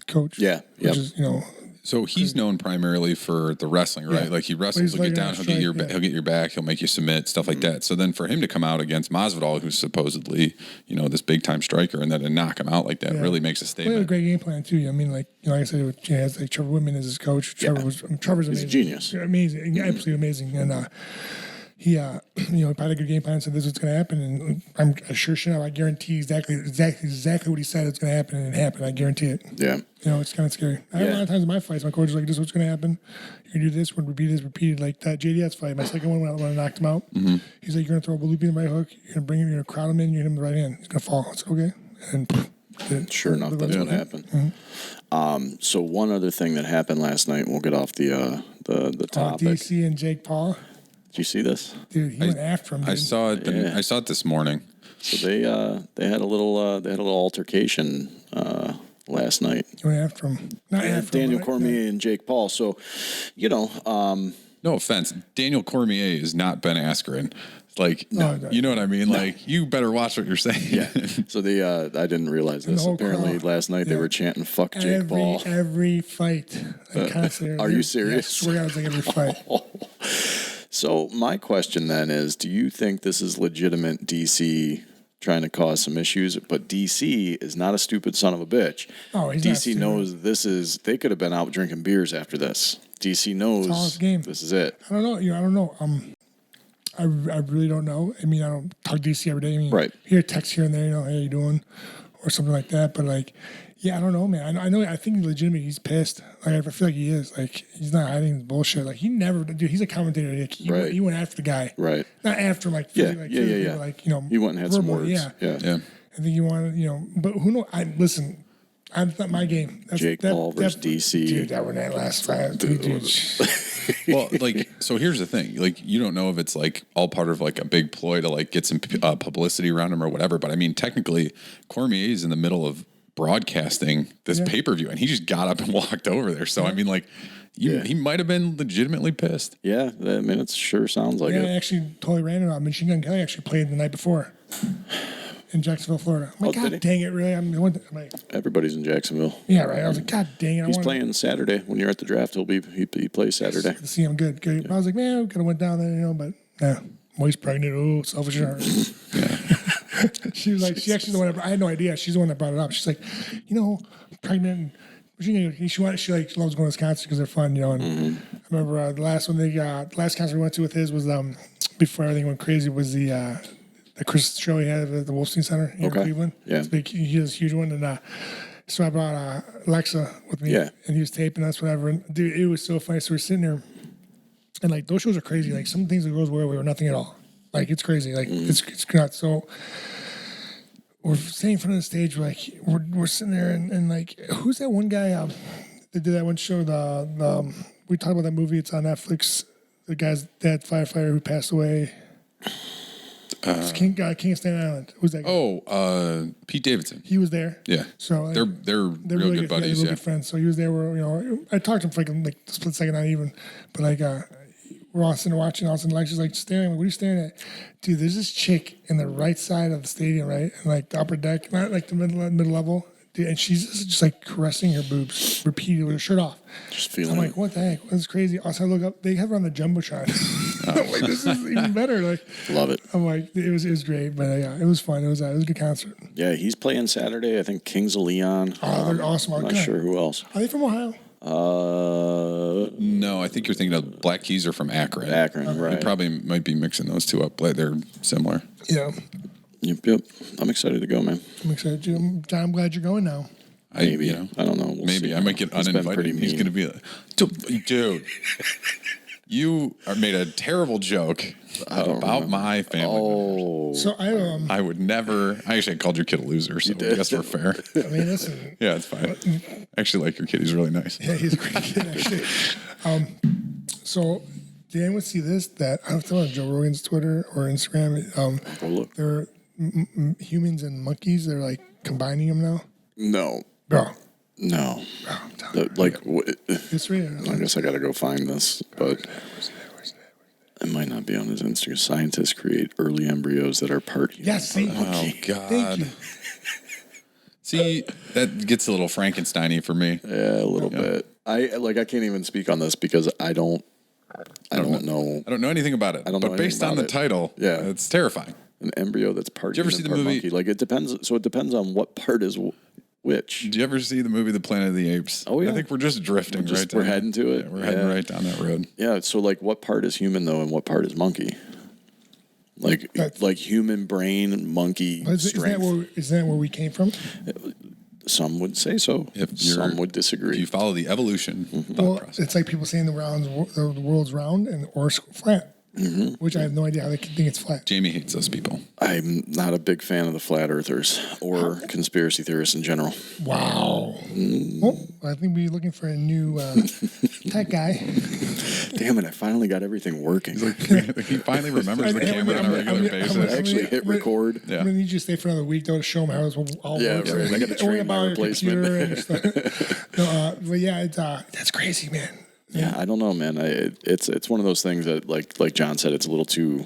[SPEAKER 1] coach.
[SPEAKER 3] Yeah,
[SPEAKER 1] which is, you know.
[SPEAKER 2] So he's known primarily for the wrestling, right?
[SPEAKER 1] Yeah.
[SPEAKER 2] Like he wrestles, he'll
[SPEAKER 1] like
[SPEAKER 2] get down, he'll get
[SPEAKER 1] strike,
[SPEAKER 2] your back, he'll make you submit, stuff like that. So then for him to come out against Masvidal, who's supposedly, you know, this big time striker, and then to knock him out like that really makes a
[SPEAKER 1] Well, he had a
[SPEAKER 2] statement.
[SPEAKER 1] great game plan too. I mean, like you know, like I said, he has like Trevor Whitman as his coach. Trevor's amazing.
[SPEAKER 3] He's a genius.
[SPEAKER 1] Amazing, absolutely amazing. And he, you know, he had a good game plan. Said this is what's going to happen, and I'm sure enough, I guarantee exactly what he said it's going to happen, and it happened. I guarantee it.
[SPEAKER 3] Yeah.
[SPEAKER 1] You know, it's kind of scary. I have a lot of times in my fights, my coach is like, "This is what's going to happen. You're going to do this. We're going to repeat this, repeated." Like that JDS fight, my second one when I knocked him out. He's like, "You're going to throw a loopy in the right hook. You're going to bring him. You're going to crowd him in. You're going to hit him the right hand. He's going to fall." I said, "Okay." And
[SPEAKER 3] Sure enough, that's what happened. So one other thing that happened last night, we'll get off the topic.
[SPEAKER 1] DC and Jake Paul,
[SPEAKER 3] Did you see this?
[SPEAKER 1] dude, he went after him. Dude.
[SPEAKER 2] I saw it. I saw it this morning.
[SPEAKER 3] So they had a little altercation last night.
[SPEAKER 1] He went after him. Not after him,
[SPEAKER 3] Daniel
[SPEAKER 1] but,
[SPEAKER 3] Cormier and Jake Paul. So, you know,
[SPEAKER 2] No offense, Daniel Cormier is not Ben Askren. Like,
[SPEAKER 1] No.
[SPEAKER 2] you know what I mean? Like, you better watch what you're saying.
[SPEAKER 3] yeah. So they, I didn't realize this.
[SPEAKER 1] whole
[SPEAKER 3] Apparently,
[SPEAKER 1] crowd.
[SPEAKER 3] last night they were chanting "fuck Jake Paul."
[SPEAKER 1] Every fight. Like, constantly.
[SPEAKER 3] Are you serious?
[SPEAKER 1] Yeah, I swear I was like every fight.
[SPEAKER 3] So my question then is, do you think this is legitimate DC trying to cause some issues? But DC is not a stupid son of a bitch.
[SPEAKER 1] Oh, he's not
[SPEAKER 3] DC
[SPEAKER 1] stupid.
[SPEAKER 3] knows this is, they could have been out drinking beers after this. DC knows
[SPEAKER 1] all his game.
[SPEAKER 3] this is it.
[SPEAKER 1] I don't know. You know, I don't know. I really don't know. I mean, I don't talk to DC every day. I mean,
[SPEAKER 3] Right.
[SPEAKER 1] hear texts here and there, you know, hey, how you doing? Or something like that. But like, yeah, I don't know, man. I know. I think legitimately he's pissed. Like, I feel like he is. Like, he's not hiding his bullshit. Like, he never, dude, he's a commentator. Like, he went after the guy.
[SPEAKER 3] Right.
[SPEAKER 1] Not after him, like,
[SPEAKER 3] Yeah,
[SPEAKER 1] physically,
[SPEAKER 3] yeah.
[SPEAKER 1] but like, you know,
[SPEAKER 3] He went and had some
[SPEAKER 1] verbally,
[SPEAKER 3] words.
[SPEAKER 1] Yeah.
[SPEAKER 2] Yeah.
[SPEAKER 1] I think he wanted, you know, but who knows? Listen, that's not my game.
[SPEAKER 3] Jake Paul versus DC.
[SPEAKER 1] Dude, that one, that last fight. Dude.
[SPEAKER 2] Well, like, so here's the thing. Like, you don't know if it's like all part of like a big ploy to like get some publicity around him or whatever. But I mean, technically, Cormier is in the middle of broadcasting this pay-per-view and he just got up and walked over there. So, I mean, like, he might have been legitimately pissed.
[SPEAKER 3] Yeah, I mean, it sure sounds like
[SPEAKER 1] Yeah, I
[SPEAKER 3] it.
[SPEAKER 1] actually totally ran it out. Machine Gun Kelly actually played the night before in Jacksonville, Florida. I'm like,
[SPEAKER 3] Oh, did he?
[SPEAKER 1] God dang it, really? I'm like,
[SPEAKER 3] Everybody's in Jacksonville.
[SPEAKER 1] yeah, right. I was like, God dang it.
[SPEAKER 3] He's playing Saturday. When you're at the draft, he plays Saturday.
[SPEAKER 1] To see him good. I was like, man, we could have went down there, you know, but yeah. Moist pregnant. Oh, selfish heart. She was like, she actually the one. I had no idea. She's the one that brought it up. She's like, you know, I'm pregnant. And She like loves going to his concerts because they're fun, you know. And I remember the last concert we went to with his was before everything went crazy was the Christmas show he had at the Wolfstein Center here in Cleveland.
[SPEAKER 3] Yeah.
[SPEAKER 1] It's big. He does a huge one, and so I brought Alexa with me, and he was taping us, whatever. And dude, it was so funny. So we're sitting there, and like those shows are crazy. Like some things that goes where we were nothing at all. Like it's crazy. Like it's nuts. So we're sitting in front of the stage. We're sitting there, and like who's that one guy that did that one show? We talked about that movie. It's on Netflix. The guy's dad, firefighter, who passed away. King of Staten Island. Who's that guy?
[SPEAKER 2] Oh, Pete Davidson.
[SPEAKER 1] He was there.
[SPEAKER 2] Yeah.
[SPEAKER 1] So like,
[SPEAKER 2] they're real
[SPEAKER 1] really
[SPEAKER 2] good buddies.
[SPEAKER 1] They're
[SPEAKER 2] Yeah.
[SPEAKER 1] good friends. So he was there. Where I talked to him for like a split second, not even, but like we're all sitting there watching. All of a sudden, Alexa's like staring. Like, what are you staring at, dude? There's this chick in the right side of the stadium, right, and like the upper deck, not like the middle level. Dude, and she's just like caressing her boobs repeatedly with her shirt off.
[SPEAKER 3] Just feeling.
[SPEAKER 1] I'm like, what the heck? That's crazy. Also, I look up. They have her on the jumbotron. I'm like, this is even better. Like,
[SPEAKER 3] love it.
[SPEAKER 1] I'm like, it was great, but yeah, it was fun. It was a good concert.
[SPEAKER 3] Yeah, he's playing Saturday. I think Kings of Leon.
[SPEAKER 1] Oh, they're awesome.
[SPEAKER 3] I'm not sure who else.
[SPEAKER 1] Are they from Ohio?
[SPEAKER 2] No, I think you're thinking of Black Keys are from Akron.
[SPEAKER 3] Akron, right?
[SPEAKER 2] You probably might be mixing those two up. They're similar.
[SPEAKER 1] Yeah.
[SPEAKER 3] Yep. I'm excited to go, man.
[SPEAKER 1] I'm excited too. John, I'm glad you're going now.
[SPEAKER 3] Maybe. I don't know. We'll
[SPEAKER 2] maybe
[SPEAKER 3] see.
[SPEAKER 2] I might get
[SPEAKER 3] He's been
[SPEAKER 2] uninvited.
[SPEAKER 3] pretty
[SPEAKER 2] He's
[SPEAKER 3] mean.
[SPEAKER 2] going to be like, dude, you made a terrible joke about my family.
[SPEAKER 3] Oh,
[SPEAKER 1] So
[SPEAKER 2] I would never. I actually called your kid a loser, so I guess we're fair.
[SPEAKER 1] I mean, listen.
[SPEAKER 2] Yeah, it's fine. I actually like your kid. He's really nice.
[SPEAKER 1] Yeah, he's a great kid, actually. So, did anyone see this? That I was telling Joe Rogan's Twitter or Instagram.
[SPEAKER 3] go look.
[SPEAKER 1] They're humans and monkeys. They're like combining them now.
[SPEAKER 3] No,
[SPEAKER 1] Bro,
[SPEAKER 3] no.
[SPEAKER 1] I'm telling you. It's real.
[SPEAKER 3] I guess I got to go find this, but it might not be on his Instagram. Scientists create early embryos that are part human.
[SPEAKER 1] Yes, see?
[SPEAKER 2] Oh God.
[SPEAKER 1] Thank you.
[SPEAKER 2] See, that gets a little Frankenstein-y for me.
[SPEAKER 3] Yeah, a little bit. I can't even speak on this because I don't know
[SPEAKER 2] I don't know anything about it.
[SPEAKER 3] I don't know
[SPEAKER 2] but based
[SPEAKER 3] anything
[SPEAKER 2] on the
[SPEAKER 3] about it.
[SPEAKER 2] title,
[SPEAKER 3] Yeah.
[SPEAKER 2] it's terrifying.
[SPEAKER 3] an embryo that's part
[SPEAKER 2] Did you ever
[SPEAKER 3] human,
[SPEAKER 2] see the
[SPEAKER 3] part
[SPEAKER 2] movie-
[SPEAKER 3] monkey. Like it depends. So it depends on what part is which.
[SPEAKER 2] Did you ever see the movie The Planet of the Apes?
[SPEAKER 3] Oh, yeah.
[SPEAKER 2] I think we're just drifting right
[SPEAKER 3] We're
[SPEAKER 2] down.
[SPEAKER 3] heading to it.
[SPEAKER 2] Yeah, we're heading right down that road.
[SPEAKER 3] Yeah. So like, what part is human though, and what part is monkey? Like human brain, monkey strength.
[SPEAKER 1] Is that where we came from?
[SPEAKER 3] Some would say so. Some would disagree.
[SPEAKER 2] If you follow the evolution thought
[SPEAKER 1] Well,
[SPEAKER 2] process.
[SPEAKER 1] it's like people saying the world's round and or flat, which I have no idea how they can think it's flat.
[SPEAKER 2] Jamie hates those people.
[SPEAKER 3] I'm not a big fan of the flat earthers or conspiracy theorists in general.
[SPEAKER 1] Wow. Well, I think we're looking for a new tech guy.
[SPEAKER 3] Damn it! I finally got everything working.
[SPEAKER 2] He finally remembers the camera on a regular basis.
[SPEAKER 3] I actually hit record.
[SPEAKER 2] Yeah.
[SPEAKER 1] I'm gonna need you to stay for another week though to show them how it's all
[SPEAKER 3] Yeah,
[SPEAKER 1] works.
[SPEAKER 3] right. I gotta
[SPEAKER 1] Don't
[SPEAKER 3] train
[SPEAKER 1] worry
[SPEAKER 3] my
[SPEAKER 1] about your
[SPEAKER 3] replacement.
[SPEAKER 1] computer and stuff. No, but yeah, it's that's crazy, man.
[SPEAKER 3] Yeah, I don't know, man. It's one of those things that, like John said, it's a little too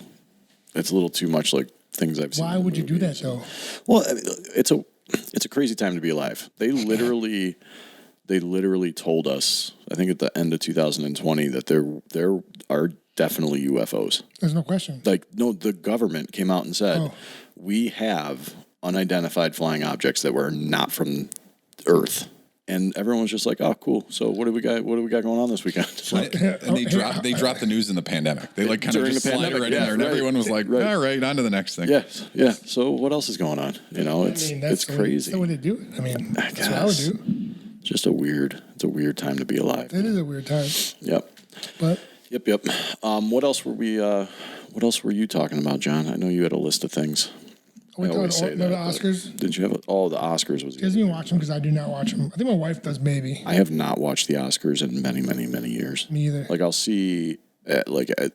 [SPEAKER 3] much like things I've seen.
[SPEAKER 1] Why
[SPEAKER 3] in
[SPEAKER 1] would you do that
[SPEAKER 3] movies.
[SPEAKER 1] though?
[SPEAKER 3] Well, I mean, it's a crazy time to be alive. They literally told us, I think at the end of 2020, that there are definitely UFOs.
[SPEAKER 1] There's no question.
[SPEAKER 3] Like, no, the government came out and said,
[SPEAKER 1] Oh.
[SPEAKER 3] we have unidentified flying objects that were not from Earth. And everyone was just like, "Oh, cool. So what do we got? What do we got going on this weekend?"
[SPEAKER 2] And they dropped the news in the pandemic. They like kind of
[SPEAKER 3] During
[SPEAKER 2] just
[SPEAKER 3] the
[SPEAKER 2] slide it
[SPEAKER 3] pandemic,
[SPEAKER 2] right in
[SPEAKER 3] yeah,
[SPEAKER 2] there, and
[SPEAKER 3] right.
[SPEAKER 2] everyone was like,
[SPEAKER 3] Right.
[SPEAKER 2] "All right, on to the next thing."
[SPEAKER 3] Yes, yeah. So what else is going on? You know, it's
[SPEAKER 1] that's
[SPEAKER 3] crazy.
[SPEAKER 1] That's the way they do it. I mean,
[SPEAKER 3] I
[SPEAKER 1] that's what I would
[SPEAKER 3] guess.
[SPEAKER 1] do.
[SPEAKER 3] Just it's a weird time to be alive.
[SPEAKER 1] It is a weird time,
[SPEAKER 3] Yep.
[SPEAKER 1] but
[SPEAKER 3] Yep. What else were we? What else were you talking about, John? I know you had a list of things.
[SPEAKER 1] we
[SPEAKER 3] I always
[SPEAKER 1] talking
[SPEAKER 3] say
[SPEAKER 1] the
[SPEAKER 3] that, but
[SPEAKER 1] Oscars.
[SPEAKER 3] Did you have the Oscars? Was
[SPEAKER 1] He doesn't even watch them because I do not watch them. I think my wife does, maybe.
[SPEAKER 3] I have not watched the Oscars in many, many, many years.
[SPEAKER 1] Me either.
[SPEAKER 3] Like I'll see.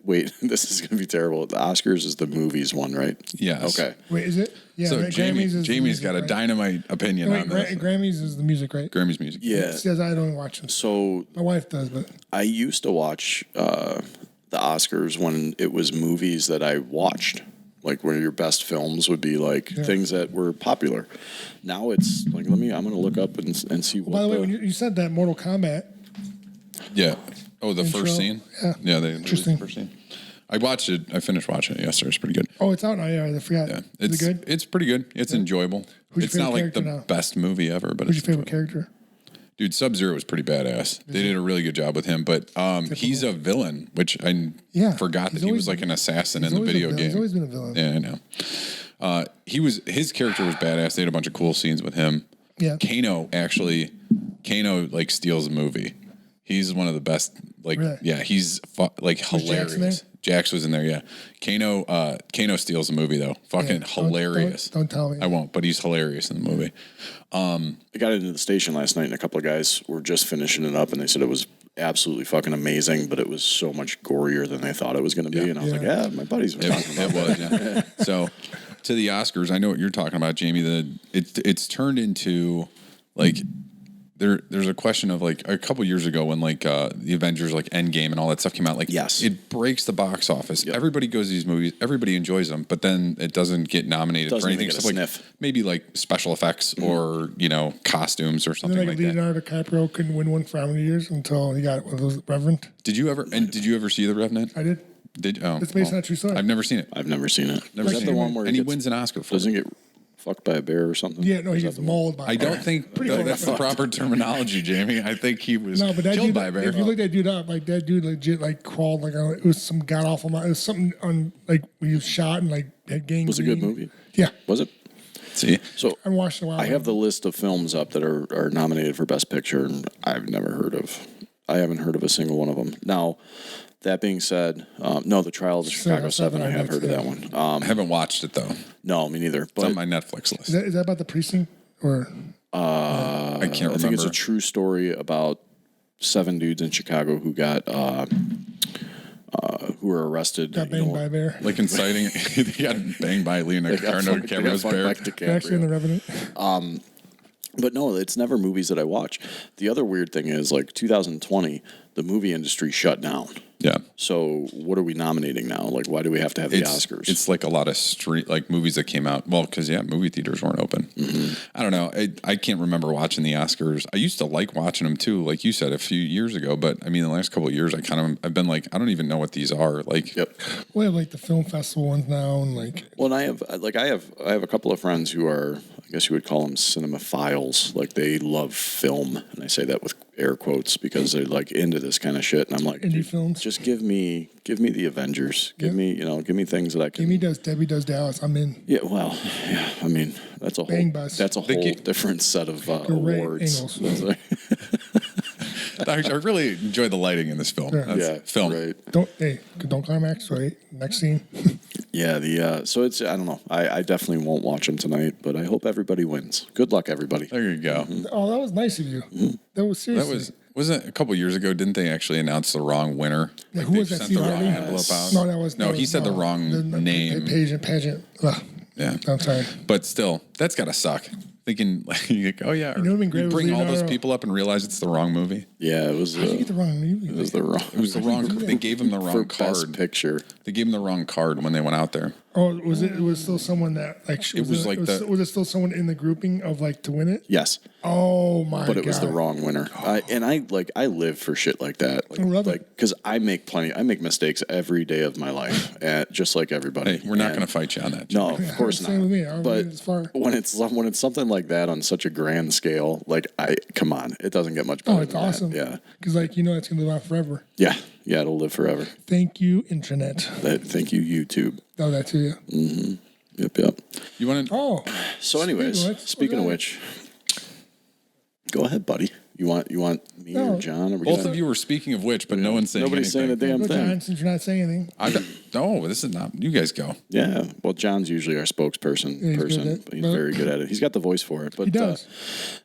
[SPEAKER 3] Wait, this is gonna be terrible. The Oscars is the movies one, right?
[SPEAKER 2] Yes.
[SPEAKER 3] Okay.
[SPEAKER 1] Wait, is it? Yeah.
[SPEAKER 2] So
[SPEAKER 1] right,
[SPEAKER 2] Jamie's
[SPEAKER 1] the
[SPEAKER 2] got
[SPEAKER 1] music,
[SPEAKER 2] a
[SPEAKER 1] right?
[SPEAKER 2] dynamite opinion
[SPEAKER 1] Wait,
[SPEAKER 2] on this.
[SPEAKER 1] Grammys is the music, right?
[SPEAKER 2] Grammy's music.
[SPEAKER 3] Yeah.
[SPEAKER 1] She says I don't watch them.
[SPEAKER 3] So
[SPEAKER 1] My wife does, but
[SPEAKER 3] I used to watch the Oscars when it was movies that I watched, like where your best films would be like things that were popular. Now it's like, I'm going to look up and see what.
[SPEAKER 1] by the way, when you said that Mortal Kombat,
[SPEAKER 2] Yeah. Oh, the
[SPEAKER 1] Intro?
[SPEAKER 2] first scene?
[SPEAKER 1] Yeah.
[SPEAKER 2] They released the first scene. I watched it. I finished watching it yesterday. It's pretty good.
[SPEAKER 1] oh, it's out now. Yeah, I forgot.
[SPEAKER 2] Yeah.
[SPEAKER 1] Is it good?
[SPEAKER 2] It's pretty good. It's enjoyable.
[SPEAKER 1] Who's your
[SPEAKER 2] It's not
[SPEAKER 1] favorite
[SPEAKER 2] like the
[SPEAKER 1] character now?
[SPEAKER 2] best movie ever, but
[SPEAKER 1] Who's
[SPEAKER 2] it's
[SPEAKER 1] your favorite
[SPEAKER 2] enjoyable.
[SPEAKER 1] character?
[SPEAKER 2] Dude, Sub-Zero was pretty badass. They did a really good job with him, but he's a villain, which I forgot that he was like an assassin in the video game.
[SPEAKER 1] He's always been a villain.
[SPEAKER 2] Yeah, I know. His character was badass. They had a bunch of cool scenes with him.
[SPEAKER 1] Yeah.
[SPEAKER 2] Kano like steals the movie. He's one of the best. Like,
[SPEAKER 1] really?
[SPEAKER 2] yeah, he's like hilarious. Jax was in there, yeah. Kano steals the movie though. Fucking hilarious.
[SPEAKER 1] Don't tell me.
[SPEAKER 2] I won't, but he's hilarious in the movie.
[SPEAKER 3] I got into the station last night, and a couple of guys were just finishing it up, and they said it was absolutely fucking amazing, but it was so much gorier than they thought it was going to be. And I was like, yeah, my buddies were talking about
[SPEAKER 2] it. Yeah. So, to the Oscars, I know what you're talking about, Jamie. It's turned into like. There's a question of like a couple years ago when like the Avengers like Endgame and all that stuff came out. Like,
[SPEAKER 3] yes,
[SPEAKER 2] it breaks the box office. Yep. Everybody goes to these movies. Everybody enjoys them, but then it doesn't get nominated for anything. Stuff like maybe like special effects or costumes or something like that.
[SPEAKER 1] Leonardo DiCaprio couldn't win one for how many years until he got one of those Revenant.
[SPEAKER 2] Did you ever see The Revenant?
[SPEAKER 1] I did.
[SPEAKER 2] It's
[SPEAKER 1] based on a true story.
[SPEAKER 2] I've never seen it.
[SPEAKER 3] I've never seen it.
[SPEAKER 2] Never seen
[SPEAKER 3] the one where
[SPEAKER 2] he wins an Oscar for
[SPEAKER 3] doesn't get fucked by a bear or something?
[SPEAKER 1] Yeah, no, he gets mauled by a bear.
[SPEAKER 2] I don't think that's the proper terminology, Jamie. I think he was killed by a bear.
[SPEAKER 1] If you look that dude up, like that dude legit like crawled like it was some god awful. It was something on like when he was shot and like had gangrene.
[SPEAKER 3] Was it a good movie?
[SPEAKER 1] Yeah.
[SPEAKER 3] Was it?
[SPEAKER 2] See,
[SPEAKER 3] so
[SPEAKER 1] I watched it a while.
[SPEAKER 3] I have the list of films up that are nominated for Best Picture, and I haven't heard of a single one of them. Now, that being said, no, The Trial of the Chicago 7, I have heard of that one.
[SPEAKER 2] I haven't watched it, though.
[SPEAKER 3] No, me neither. But
[SPEAKER 2] it's on my Netflix list.
[SPEAKER 1] Is that about the precinct? Or
[SPEAKER 2] I can't remember.
[SPEAKER 3] I think it's a true story about 7 dudes in Chicago who got who were arrested.
[SPEAKER 1] Got banged by a bear.
[SPEAKER 2] Like inciting. They got banged by Leonardo DiCaprio's bear.
[SPEAKER 1] Actually in The Revenant.
[SPEAKER 3] But no, it's never movies that I watch. The other weird thing is, like 2020, the movie industry shut down.
[SPEAKER 2] Yeah.
[SPEAKER 3] So what are we nominating now? Like, why do we have to have the Oscars?
[SPEAKER 2] It's like a lot of like movies that came out. Well, because movie theaters weren't open. Mm-hmm. I don't know. I can't remember watching the Oscars. I used to like watching them too, like you said a few years ago. But I mean, the last couple of years, I've been like, I don't even know what these are. Like,
[SPEAKER 1] we have like the film festival ones now, and like.
[SPEAKER 3] Well, and I have a couple of friends who are, I guess you would call them cinemaphiles. Like, they love film, and I say that with air quotes because they're like into this kind of shit. And I'm like,
[SPEAKER 1] indie films.
[SPEAKER 3] Just give me the Avengers. Give me things that I can.
[SPEAKER 1] Debbie does Dallas. I'm in.
[SPEAKER 3] Yeah, well, yeah. I mean, that's a whole different set of awards.
[SPEAKER 2] I really enjoy the lighting in this film. Film.
[SPEAKER 3] Right.
[SPEAKER 1] Don't climax. Right. Next scene.
[SPEAKER 3] Yeah. So it's, I don't know. I definitely won't watch them tonight, but I hope everybody wins. Good luck, everybody.
[SPEAKER 2] There you go.
[SPEAKER 1] Mm-hmm. Oh, that was nice of you. Mm-hmm. That was seriously.
[SPEAKER 2] Wasn't it a couple years ago? Didn't they actually announce the wrong winner?
[SPEAKER 1] Yeah, who was that?
[SPEAKER 2] Sent the wrong envelope out. No, he said the wrong name.
[SPEAKER 1] Pageant. Ugh.
[SPEAKER 2] Yeah.
[SPEAKER 1] I'm sorry.
[SPEAKER 2] But still, that's gotta suck. Thinking like, oh yeah,
[SPEAKER 1] great
[SPEAKER 2] bring all those people up and realize it's the wrong movie.
[SPEAKER 3] Yeah, it was.
[SPEAKER 1] How did you get the wrong movie?
[SPEAKER 3] It was the wrong.
[SPEAKER 2] They gave him the wrong card.
[SPEAKER 3] Best picture.
[SPEAKER 2] They gave him the wrong card when they went out there.
[SPEAKER 1] Oh, was it? It was still someone that like. Was it still someone in the grouping of like to win it?
[SPEAKER 3] Yes.
[SPEAKER 1] Oh my god!
[SPEAKER 3] But it was the wrong winner. I live for shit like that. Like,
[SPEAKER 1] I love it
[SPEAKER 3] because I make mistakes every day of my life, just like everybody.
[SPEAKER 2] Hey, we're not going to fight you on that.
[SPEAKER 3] No, of course not.
[SPEAKER 1] Same with me.
[SPEAKER 3] But when it's something like that on such a grand scale, like come on, it doesn't get much better.
[SPEAKER 1] Oh, it's awesome.
[SPEAKER 3] Yeah,
[SPEAKER 1] because it's going to live on forever.
[SPEAKER 3] Yeah, it'll live forever.
[SPEAKER 1] Thank you, internet.
[SPEAKER 3] Thank you, YouTube.
[SPEAKER 1] Oh, that too. Yeah.
[SPEAKER 3] Mm-hmm. Yep.
[SPEAKER 2] You want to?
[SPEAKER 1] Oh.
[SPEAKER 3] So, anyways, speaking of which, go ahead, buddy. You want me or John?
[SPEAKER 2] Both of you were speaking of which, but no one's saying
[SPEAKER 3] nobody's
[SPEAKER 2] anything.
[SPEAKER 3] saying a damn thing.
[SPEAKER 1] John, since you're not saying anything.
[SPEAKER 2] No, this is not. You guys go.
[SPEAKER 3] Yeah. Well, John's usually our spokesperson. He's very good at it. He's got the voice for it. But
[SPEAKER 1] he does.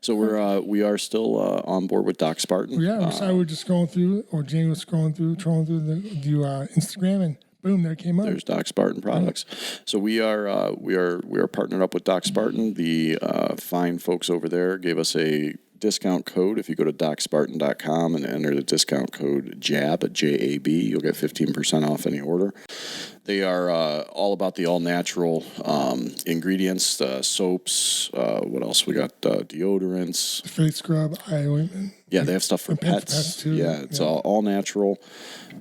[SPEAKER 3] So we are still on board with Doc Spartan.
[SPEAKER 1] Yeah. So we're just scrolling through, or Jamie was trolling through the Instagram, and boom, there it came up.
[SPEAKER 3] There's Doc Spartan products. So we are partnered up with Doc Spartan. The fine folks over there gave us a discount code. If you go to DocSpartan.com and enter the discount code JAB, J-A-B, you'll get 15% off any order. They are all about the all-natural ingredients, soaps, what else? We got deodorants.
[SPEAKER 1] Face scrub, eye ointment.
[SPEAKER 3] Yeah, they have stuff for pets.
[SPEAKER 1] Too.
[SPEAKER 3] Yeah, it's all natural.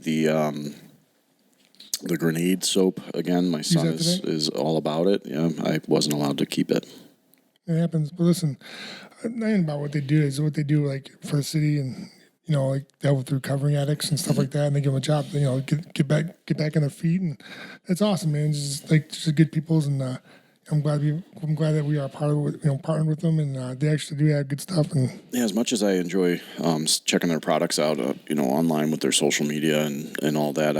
[SPEAKER 3] The grenade soap, again, my son is all about it. Yeah, I wasn't allowed to keep it.
[SPEAKER 1] It happens. But listen, Nothing about what they do is what they do like for the city and like delve through covering addicts and stuff like that, and they give them a job. Get back on their feet, and that's awesome, man. Just good peoples, and I'm glad that we are part of it, partnering with them, and they actually do have good stuff. And
[SPEAKER 3] yeah, as much as I enjoy checking their products out, online with their social media and all that,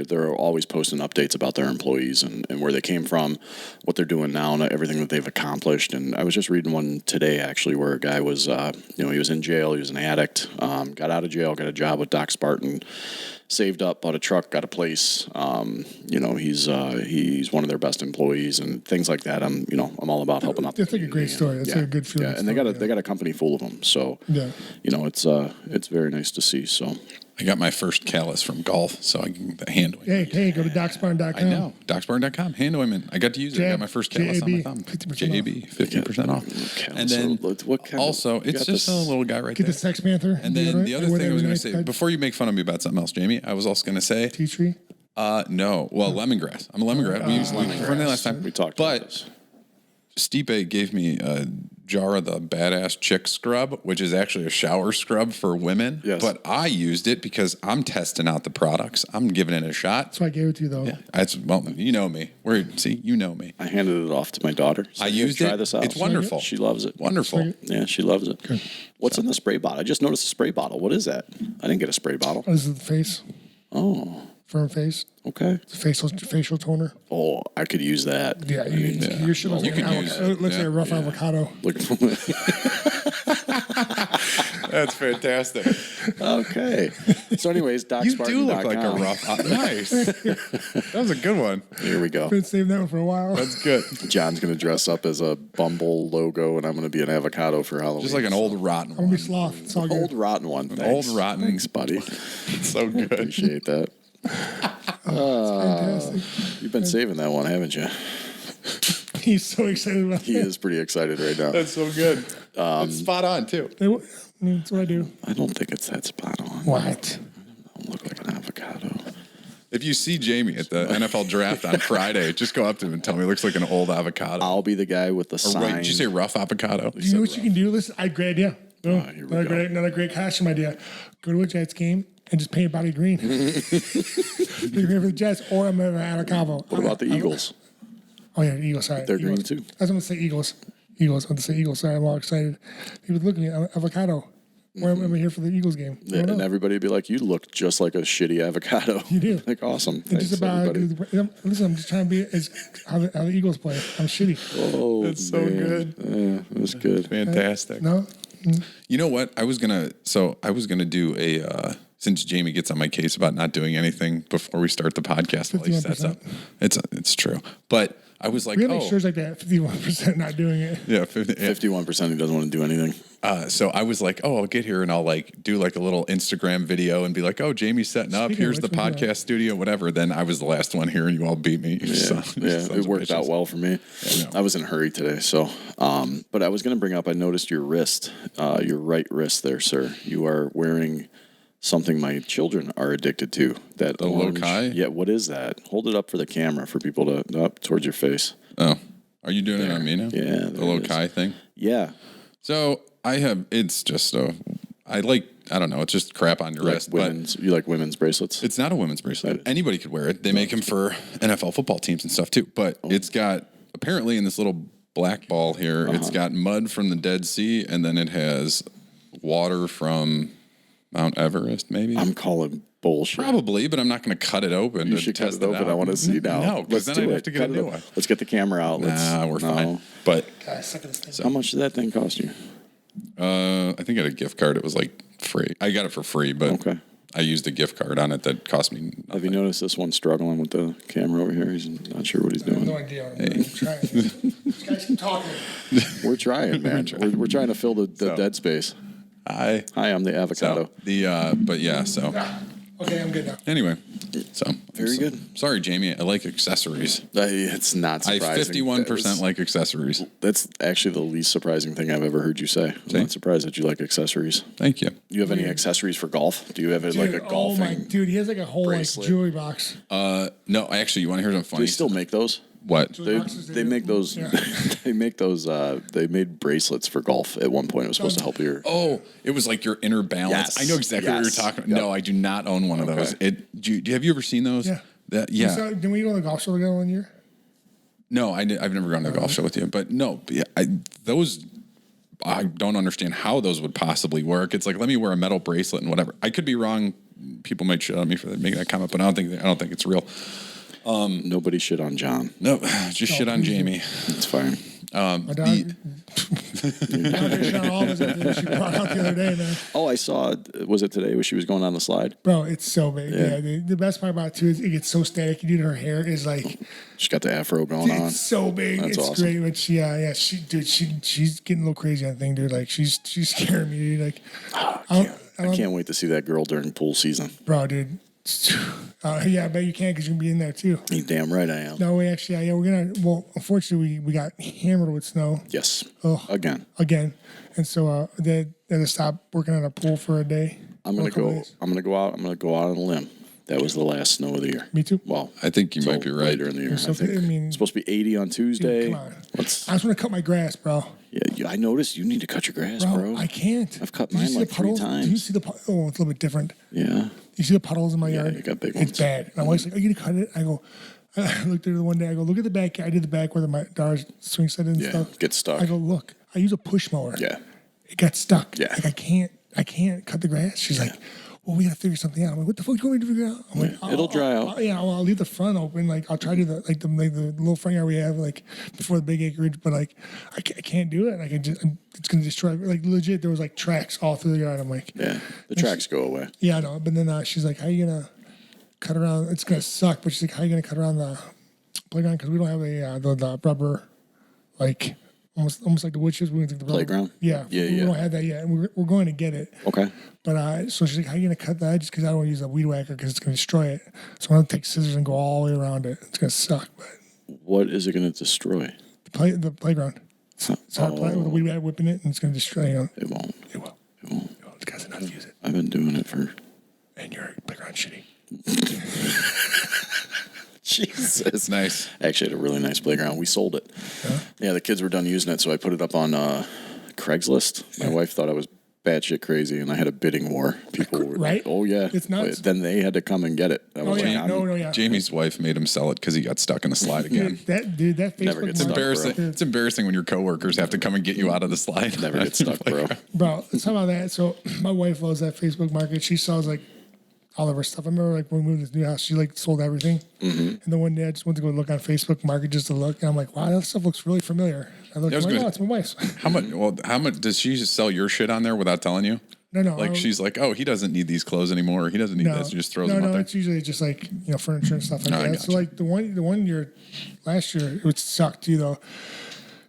[SPEAKER 3] they're always posting updates about their employees and where they came from, what they're doing now, and everything that they've accomplished. And I was just reading one today actually where a guy was, he was in jail, he was an addict, got out of jail, got a job with Spartan. Saved up, bought a truck, got a place. He's one of their best employees and things like that. I'm all about helping out.
[SPEAKER 1] That's like a great story. That's a good feeling.
[SPEAKER 3] Yeah, and they got a company full of them. So it's very nice to see. So
[SPEAKER 2] I got my first callus from golf, so I can hand ointment.
[SPEAKER 1] Hey, go to DocSpartan.com.
[SPEAKER 2] I know, DocSpartan.com, hand ointment. I got to use it. I got my first callus on my thumb. 50% off.
[SPEAKER 3] And then
[SPEAKER 2] it's just a little guy right
[SPEAKER 1] Get
[SPEAKER 2] there.
[SPEAKER 1] the Sex Panther.
[SPEAKER 2] And then the other thing I was going to say, before you make fun of me about something else, Jamie, I was also going to say...
[SPEAKER 1] Tea tree?
[SPEAKER 2] No. Well, lemongrass. I'm a lemongrass. We used lemongrass last time.
[SPEAKER 3] We talked about this.
[SPEAKER 2] Stipe gave me a jar of the Badass Chick Scrub, which is actually a shower scrub for women.
[SPEAKER 3] Yes.
[SPEAKER 2] But I used it because I'm testing out the products. I'm giving it a shot.
[SPEAKER 1] So I gave it to you, though.
[SPEAKER 2] Yeah, you know me. You know me.
[SPEAKER 3] I handed it off to my daughter.
[SPEAKER 2] I used it.
[SPEAKER 3] Try this out.
[SPEAKER 2] It's wonderful.
[SPEAKER 3] She loves it.
[SPEAKER 2] Wonderful.
[SPEAKER 3] Yeah, she loves it.
[SPEAKER 1] Good.
[SPEAKER 3] What's in the spray bottle? I just noticed a spray bottle. What is that? I didn't get a spray bottle.
[SPEAKER 1] This is the face.
[SPEAKER 3] Oh,
[SPEAKER 1] Firm face.
[SPEAKER 3] okay.
[SPEAKER 1] It's a facial toner.
[SPEAKER 3] Oh, I could use that.
[SPEAKER 1] Yeah, your shit looks like a rough avocado.
[SPEAKER 3] Look.
[SPEAKER 2] That's fantastic.
[SPEAKER 3] Okay. So, anyways,
[SPEAKER 2] You do look like a rough. Nice. That was a good one.
[SPEAKER 3] Here we go.
[SPEAKER 1] Been saving that one for a while.
[SPEAKER 2] That's good.
[SPEAKER 3] John's going to dress up as a Bumble logo, and I'm going to be an avocado for Halloween.
[SPEAKER 2] Just like an old rotten
[SPEAKER 1] I'm gonna
[SPEAKER 2] one.
[SPEAKER 1] be sloth. It's all good.
[SPEAKER 3] old rotten one.
[SPEAKER 2] Old rotten.
[SPEAKER 3] Thanks, buddy.
[SPEAKER 2] It's so good.
[SPEAKER 3] Appreciate that.
[SPEAKER 1] Fantastic.
[SPEAKER 3] You've been saving that one, haven't you?
[SPEAKER 1] He's so excited about
[SPEAKER 3] He
[SPEAKER 1] that.
[SPEAKER 3] is pretty excited right now.
[SPEAKER 2] That's so good. It's spot on, too.
[SPEAKER 1] That's what I do.
[SPEAKER 3] I don't think it's that spot on.
[SPEAKER 1] What?
[SPEAKER 3] Don't look like an avocado.
[SPEAKER 2] If you see Jamie at the NFL draft on Friday, just go up to him and tell me he looks like an old avocado.
[SPEAKER 3] I'll be the guy with the
[SPEAKER 2] Or
[SPEAKER 3] sign.
[SPEAKER 2] wait, did you say rough avocado?
[SPEAKER 1] You know what you can do? Listen, great idea.
[SPEAKER 3] here we go.
[SPEAKER 1] Another great costume idea. Go to a Jets game and just paint your body green. You're here for the Jets, or I'm an avocado.
[SPEAKER 3] What about the Eagles?
[SPEAKER 1] Oh yeah, Eagles. Sorry,
[SPEAKER 3] They're green
[SPEAKER 1] Eagles.
[SPEAKER 3] too.
[SPEAKER 1] I was going to say Eagles. I was going to say Eagles. Sorry, I'm all excited. People look at me, avocado. Or am I here for the Eagles game?
[SPEAKER 3] Yeah, and everybody would be like, you look just like a shitty avocado.
[SPEAKER 1] You do.
[SPEAKER 3] Like, awesome.
[SPEAKER 1] It's
[SPEAKER 3] Thanks,
[SPEAKER 1] just about
[SPEAKER 3] everybody.
[SPEAKER 1] listen. I'm just trying to be as how the Eagles play. I'm shitty.
[SPEAKER 3] Oh,
[SPEAKER 2] That's so
[SPEAKER 3] man.
[SPEAKER 2] good.
[SPEAKER 3] Yeah, it was good.
[SPEAKER 2] Fantastic.
[SPEAKER 1] No,
[SPEAKER 2] You know what? I was gonna do a since Jamie gets on my case about not doing anything before we start the podcast while he sets up.
[SPEAKER 1] 51%.
[SPEAKER 2] It's true. But I was like,
[SPEAKER 1] we have like shirts like that. 51% not doing it.
[SPEAKER 2] yeah,
[SPEAKER 3] 51% who doesn't want to do anything.
[SPEAKER 2] So I was like, I'll get here and I'll like do like a little Instagram video and be like, Jamie's setting up.
[SPEAKER 1] Speaking of
[SPEAKER 2] Here's the
[SPEAKER 1] which, we
[SPEAKER 2] podcast studio, whatever. Then I was the last one here and you all beat me.
[SPEAKER 3] Yeah, it worked out well for me. I was in a hurry today, so. But I was going to bring up. I noticed your wrist, your right wrist there, sir. You are wearing something my children are addicted to. That
[SPEAKER 2] The
[SPEAKER 3] orange.
[SPEAKER 2] loci?
[SPEAKER 3] Yeah. What is that? Hold it up for the camera for people to up towards your face.
[SPEAKER 2] Oh, are you doing it on me now?
[SPEAKER 3] Yeah,
[SPEAKER 2] The
[SPEAKER 3] there it
[SPEAKER 2] loci thing.
[SPEAKER 3] Yeah.
[SPEAKER 2] So it's just I don't know. It's just crap on your wrist. But
[SPEAKER 3] You like women's bracelets?
[SPEAKER 2] it's not a women's bracelet. Anybody could wear it. They make them for NFL football teams and stuff too. But it's got, apparently in this little black ball here, it's got mud from the Dead Sea, and then it has water from Mount Everest, maybe.
[SPEAKER 3] I'm calling bullshit.
[SPEAKER 2] Probably, but I'm not going to cut it open
[SPEAKER 3] You
[SPEAKER 2] to
[SPEAKER 3] should cut
[SPEAKER 2] test
[SPEAKER 3] it open.
[SPEAKER 2] out.
[SPEAKER 3] I want to see now.
[SPEAKER 2] No, because then I'd have to get a
[SPEAKER 3] Cut it
[SPEAKER 2] new
[SPEAKER 3] up.
[SPEAKER 2] one.
[SPEAKER 3] Let's get the camera out.
[SPEAKER 2] We're fine. But
[SPEAKER 1] Guys, suck at this thing.
[SPEAKER 3] How much did that thing cost you?
[SPEAKER 2] I think I had a gift card. It was like free. I got it for free, but
[SPEAKER 3] Okay.
[SPEAKER 2] I used a gift card on it that cost me nothing.
[SPEAKER 3] Have you noticed this one struggling with the camera over here? He's not sure what he's
[SPEAKER 1] I have no
[SPEAKER 3] doing.
[SPEAKER 1] idea. I'm trying. These guys keep talking.
[SPEAKER 3] We're trying, man. We're trying to fill the dead space.
[SPEAKER 2] Hi,
[SPEAKER 3] I'm the avocado.
[SPEAKER 2] but yeah. So
[SPEAKER 1] Okay, I'm good now.
[SPEAKER 2] anyway, so
[SPEAKER 3] Very good.
[SPEAKER 2] Sorry, Jamie. I like accessories.
[SPEAKER 3] It's not
[SPEAKER 2] I
[SPEAKER 3] surprising.
[SPEAKER 2] 51% like accessories.
[SPEAKER 3] That's actually the least surprising thing I've ever heard you say. I'm not surprised that you like accessories.
[SPEAKER 2] Thank you.
[SPEAKER 3] Do you have any accessories for golf? Do you have like a golfing?
[SPEAKER 1] Dude, he has like a whole
[SPEAKER 3] bracelet.
[SPEAKER 1] like jewelry box.
[SPEAKER 2] No, actually, you want to hear something
[SPEAKER 3] Do
[SPEAKER 2] funny?
[SPEAKER 3] they still make those?
[SPEAKER 2] What?
[SPEAKER 3] They make those.
[SPEAKER 1] Yeah.
[SPEAKER 3] They make those. They made bracelets for golf at one point. It was supposed to help your.
[SPEAKER 2] Oh, it was like your inner balance.
[SPEAKER 3] Yes.
[SPEAKER 2] I know exactly what you're talking about.
[SPEAKER 3] Yep.
[SPEAKER 2] No, I do not own one of those.
[SPEAKER 3] Okay.
[SPEAKER 2] Have you ever seen those?
[SPEAKER 1] Yeah. Didn't we go to the golf show together one year?
[SPEAKER 2] No, I've never gone to a golf show with you, but no, those. I don't understand how those would possibly work. It's like, let me wear a metal bracelet and whatever. I could be wrong. People might shit on me for making that comment, but I don't think it's real.
[SPEAKER 3] Nobody shit on John.
[SPEAKER 2] No, just shit on Jamie.
[SPEAKER 3] It's fine.
[SPEAKER 1] My dog. Shot all of us after she brought out the other day, man.
[SPEAKER 3] Oh, I saw. Was it today? Where she was going on the slide?
[SPEAKER 1] Bro, it's so big. Yeah. The best part about it too is it gets so static. You do her hair is like.
[SPEAKER 3] She's got the afro going on.
[SPEAKER 1] It's so big.
[SPEAKER 3] That's
[SPEAKER 1] it's
[SPEAKER 3] awesome.
[SPEAKER 1] great. But she's getting a little crazy on that thing, dude. Like she's scaring me, dude. Like
[SPEAKER 3] I can't wait to see that girl during pool season.
[SPEAKER 1] bro, dude. Yeah, I bet you can because you're gonna be in there too.
[SPEAKER 3] You damn right I am.
[SPEAKER 1] No, we actually, yeah, we're gonna. Well, unfortunately, we got hammered with snow
[SPEAKER 3] Yes.
[SPEAKER 1] Oh.
[SPEAKER 3] Again.
[SPEAKER 1] and so they had to stop working on a pool for a day.
[SPEAKER 3] I'm gonna
[SPEAKER 1] a couple
[SPEAKER 3] go.
[SPEAKER 1] days.
[SPEAKER 3] I'm gonna go out. I'm gonna go out on a limb. That was the last snow of the year.
[SPEAKER 1] Me too.
[SPEAKER 3] Well,
[SPEAKER 2] I think you might be right.
[SPEAKER 3] Later in the year,
[SPEAKER 1] So,
[SPEAKER 3] I think.
[SPEAKER 1] I mean-
[SPEAKER 3] It's supposed to be 80 on Tuesday.
[SPEAKER 1] Come on. I
[SPEAKER 3] Let's.
[SPEAKER 1] just want to cut my grass, bro.
[SPEAKER 3] Yeah, I noticed you need to cut your grass, bro.
[SPEAKER 1] I can't.
[SPEAKER 3] I've cut
[SPEAKER 1] Did you
[SPEAKER 3] mine
[SPEAKER 1] see
[SPEAKER 3] like
[SPEAKER 1] the
[SPEAKER 3] 3
[SPEAKER 1] puddles?
[SPEAKER 3] times.
[SPEAKER 1] Did you see the? Oh, it's a little bit different.
[SPEAKER 3] Yeah.
[SPEAKER 1] You see the puddles in my
[SPEAKER 3] Yeah,
[SPEAKER 1] yard?
[SPEAKER 3] you got big
[SPEAKER 1] It's
[SPEAKER 3] ones.
[SPEAKER 1] bad. And my wife's like, "Are you gonna cut it?" I go. I looked at her one day. I go, "Look at the back." I did the back where my daughter's swing set and
[SPEAKER 3] Yeah.
[SPEAKER 1] stuff.
[SPEAKER 3] Get stuck.
[SPEAKER 1] I go, "Look, I use a push mower.
[SPEAKER 3] Yeah.
[SPEAKER 1] It got stuck.
[SPEAKER 3] Yeah.
[SPEAKER 1] Like I can't cut the grass." She's like, "Well, we gotta figure something out." I'm like, "What the fuck do you want me to figure out?" I'm like,
[SPEAKER 3] It'll dry out.
[SPEAKER 1] Yeah, I'll leave the front open. Like I'll try to do the little front yard we have like before the big acreage, but like I can't do it. Like it's gonna destroy. Like legit, there was like tracks all through the yard. I'm like,
[SPEAKER 3] Yeah. The tracks go away.
[SPEAKER 1] yeah, I know. But then she's like, "How you gonna cut around? It's gonna suck." But she's like, "How you gonna cut around the playground? Because we don't have the rubber, like almost like the wood chips. We don't think the rubber-
[SPEAKER 3] Playground?
[SPEAKER 1] Yeah,
[SPEAKER 3] Yeah,
[SPEAKER 1] we
[SPEAKER 3] yeah.
[SPEAKER 1] don't have that yet, and we're going to get it.
[SPEAKER 3] Okay.
[SPEAKER 1] But so she's like, "How you gonna cut that?" Just because I don't want to use a weed whacker because it's gonna destroy it. So I'm gonna take scissors and go all the way around it. It's gonna suck, but
[SPEAKER 3] What is it going to destroy?
[SPEAKER 1] the playground. It's hard play with a weed whacker whipping it, and it's gonna destroy.
[SPEAKER 3] It won't.
[SPEAKER 1] It will.
[SPEAKER 3] It won't.
[SPEAKER 1] It will. It's guys enough to use it,
[SPEAKER 3] I've been doing it for.
[SPEAKER 1] and your playground shitty.
[SPEAKER 3] Jesus.
[SPEAKER 2] Nice.
[SPEAKER 3] Actually, had a really nice playground. We sold it. Yeah, the kids were done using it, so I put it up on Craigslist. My wife thought I was batshit crazy, and I had a bidding war. People were
[SPEAKER 1] Right?
[SPEAKER 3] like, "Oh yeah,
[SPEAKER 1] It's nuts.
[SPEAKER 3] But then they had to come and get it. I was
[SPEAKER 1] Oh yeah,
[SPEAKER 3] like,
[SPEAKER 1] no, yeah.
[SPEAKER 2] Jamie's wife made him sell it because he got stuck in a slide again.
[SPEAKER 1] That Facebook
[SPEAKER 3] Never gets
[SPEAKER 2] It's
[SPEAKER 3] stuck,
[SPEAKER 2] embarrassing.
[SPEAKER 3] bro.
[SPEAKER 2] It's embarrassing when your coworkers have to come and get you out of the slide.
[SPEAKER 3] Never get stuck, bro.
[SPEAKER 1] Bro, let's talk about that. So my wife loves that Facebook market. She sells like all of her stuff. I remember like when we moved to this new house, she like sold everything.
[SPEAKER 3] Mm-hmm.
[SPEAKER 1] And then one day I just went to go look on Facebook market just to look, and I'm like, wow, that stuff looks really familiar. I looked,
[SPEAKER 2] I was
[SPEAKER 1] I'm like,
[SPEAKER 2] gonna-
[SPEAKER 1] oh, it's my wife's.
[SPEAKER 2] How much? Well, how much does she just sell your shit on there without telling you?
[SPEAKER 1] No.
[SPEAKER 2] Like she's like, oh, he doesn't need these clothes anymore. Or he doesn't need this. She just throws them out there.
[SPEAKER 1] it's usually just like furniture and stuff like
[SPEAKER 2] Oh, I
[SPEAKER 1] that. So
[SPEAKER 2] gotcha.
[SPEAKER 1] like the one year, last year, it would suck too though.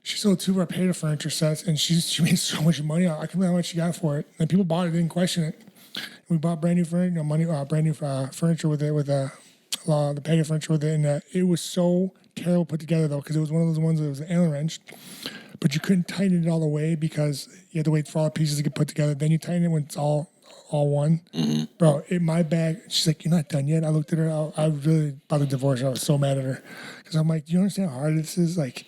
[SPEAKER 1] She sold 2 of our Peta furniture sets, and she made so much money. I can't believe how much she got for it. And people bought it, didn't question it. We bought brand new furniture, furniture with it, with the Pega furniture with it, and it was so terrible put together though, because it was one of those ones that was an Allen wrench, but you couldn't tighten it all the way because you had to wait for all the pieces to get put together. Then you tighten it when it's all one.
[SPEAKER 3] Mm-hmm.
[SPEAKER 1] Bro, in my bag, she's like, "You're not done yet." I looked at her. I was really about to divorce her. I was so mad at her because I'm like, "Do you understand how hard this is?" Like.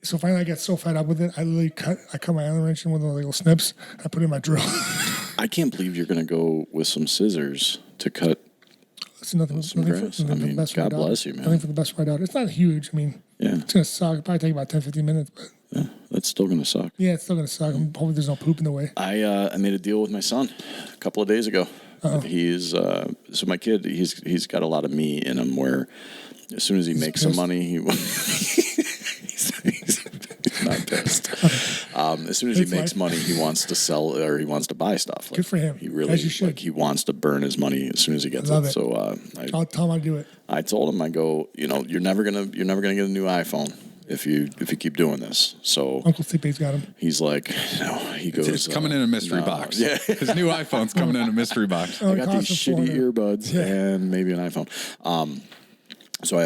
[SPEAKER 1] So finally, I got so fed up with it. I literally cut my Allen wrench in with the little snips. I put it in my drill.
[SPEAKER 3] I can't believe you're going to go with some scissors to cut.
[SPEAKER 1] It's nothing
[SPEAKER 3] Some
[SPEAKER 1] for
[SPEAKER 3] grass.
[SPEAKER 1] the
[SPEAKER 3] I mean,
[SPEAKER 1] best for my
[SPEAKER 3] God
[SPEAKER 1] daughter.
[SPEAKER 3] bless you, man.
[SPEAKER 1] Nothing for the best for my daughter. It's not huge. I mean,
[SPEAKER 3] Yeah,
[SPEAKER 1] it's gonna suck. It'll probably take about 10, 15 minutes, but
[SPEAKER 3] that's still going to suck.
[SPEAKER 1] yeah, it's still gonna suck. Hopefully, there's no poop in the way.
[SPEAKER 3] I made a deal with my son a couple of days ago. He's so my kid. He's got a lot of me in him. Where as soon as he makes some
[SPEAKER 1] pissed?
[SPEAKER 3] money, he's not pissed. As soon as he
[SPEAKER 1] It's
[SPEAKER 3] makes
[SPEAKER 1] like-
[SPEAKER 3] money, he wants to sell or he wants to buy stuff. Like,
[SPEAKER 1] Good for him.
[SPEAKER 3] He really
[SPEAKER 1] As you should.
[SPEAKER 3] like he wants to burn his money as soon as he gets
[SPEAKER 1] Love
[SPEAKER 3] it.
[SPEAKER 1] it.
[SPEAKER 3] So
[SPEAKER 1] I'll tell him how to do it.
[SPEAKER 3] I told him, I go, you're never gonna get a new iPhone if you keep doing this. So
[SPEAKER 1] Uncle Stipe's got him.
[SPEAKER 3] he's like, no. He goes,
[SPEAKER 2] It's coming in a mystery
[SPEAKER 3] no.
[SPEAKER 2] box.
[SPEAKER 3] Yeah.
[SPEAKER 2] His new iPhone's coming in a mystery box.
[SPEAKER 1] Oh,
[SPEAKER 3] I
[SPEAKER 1] it
[SPEAKER 3] got these
[SPEAKER 1] costs him
[SPEAKER 3] shitty
[SPEAKER 1] $400.
[SPEAKER 3] earbuds and maybe an iPhone. So I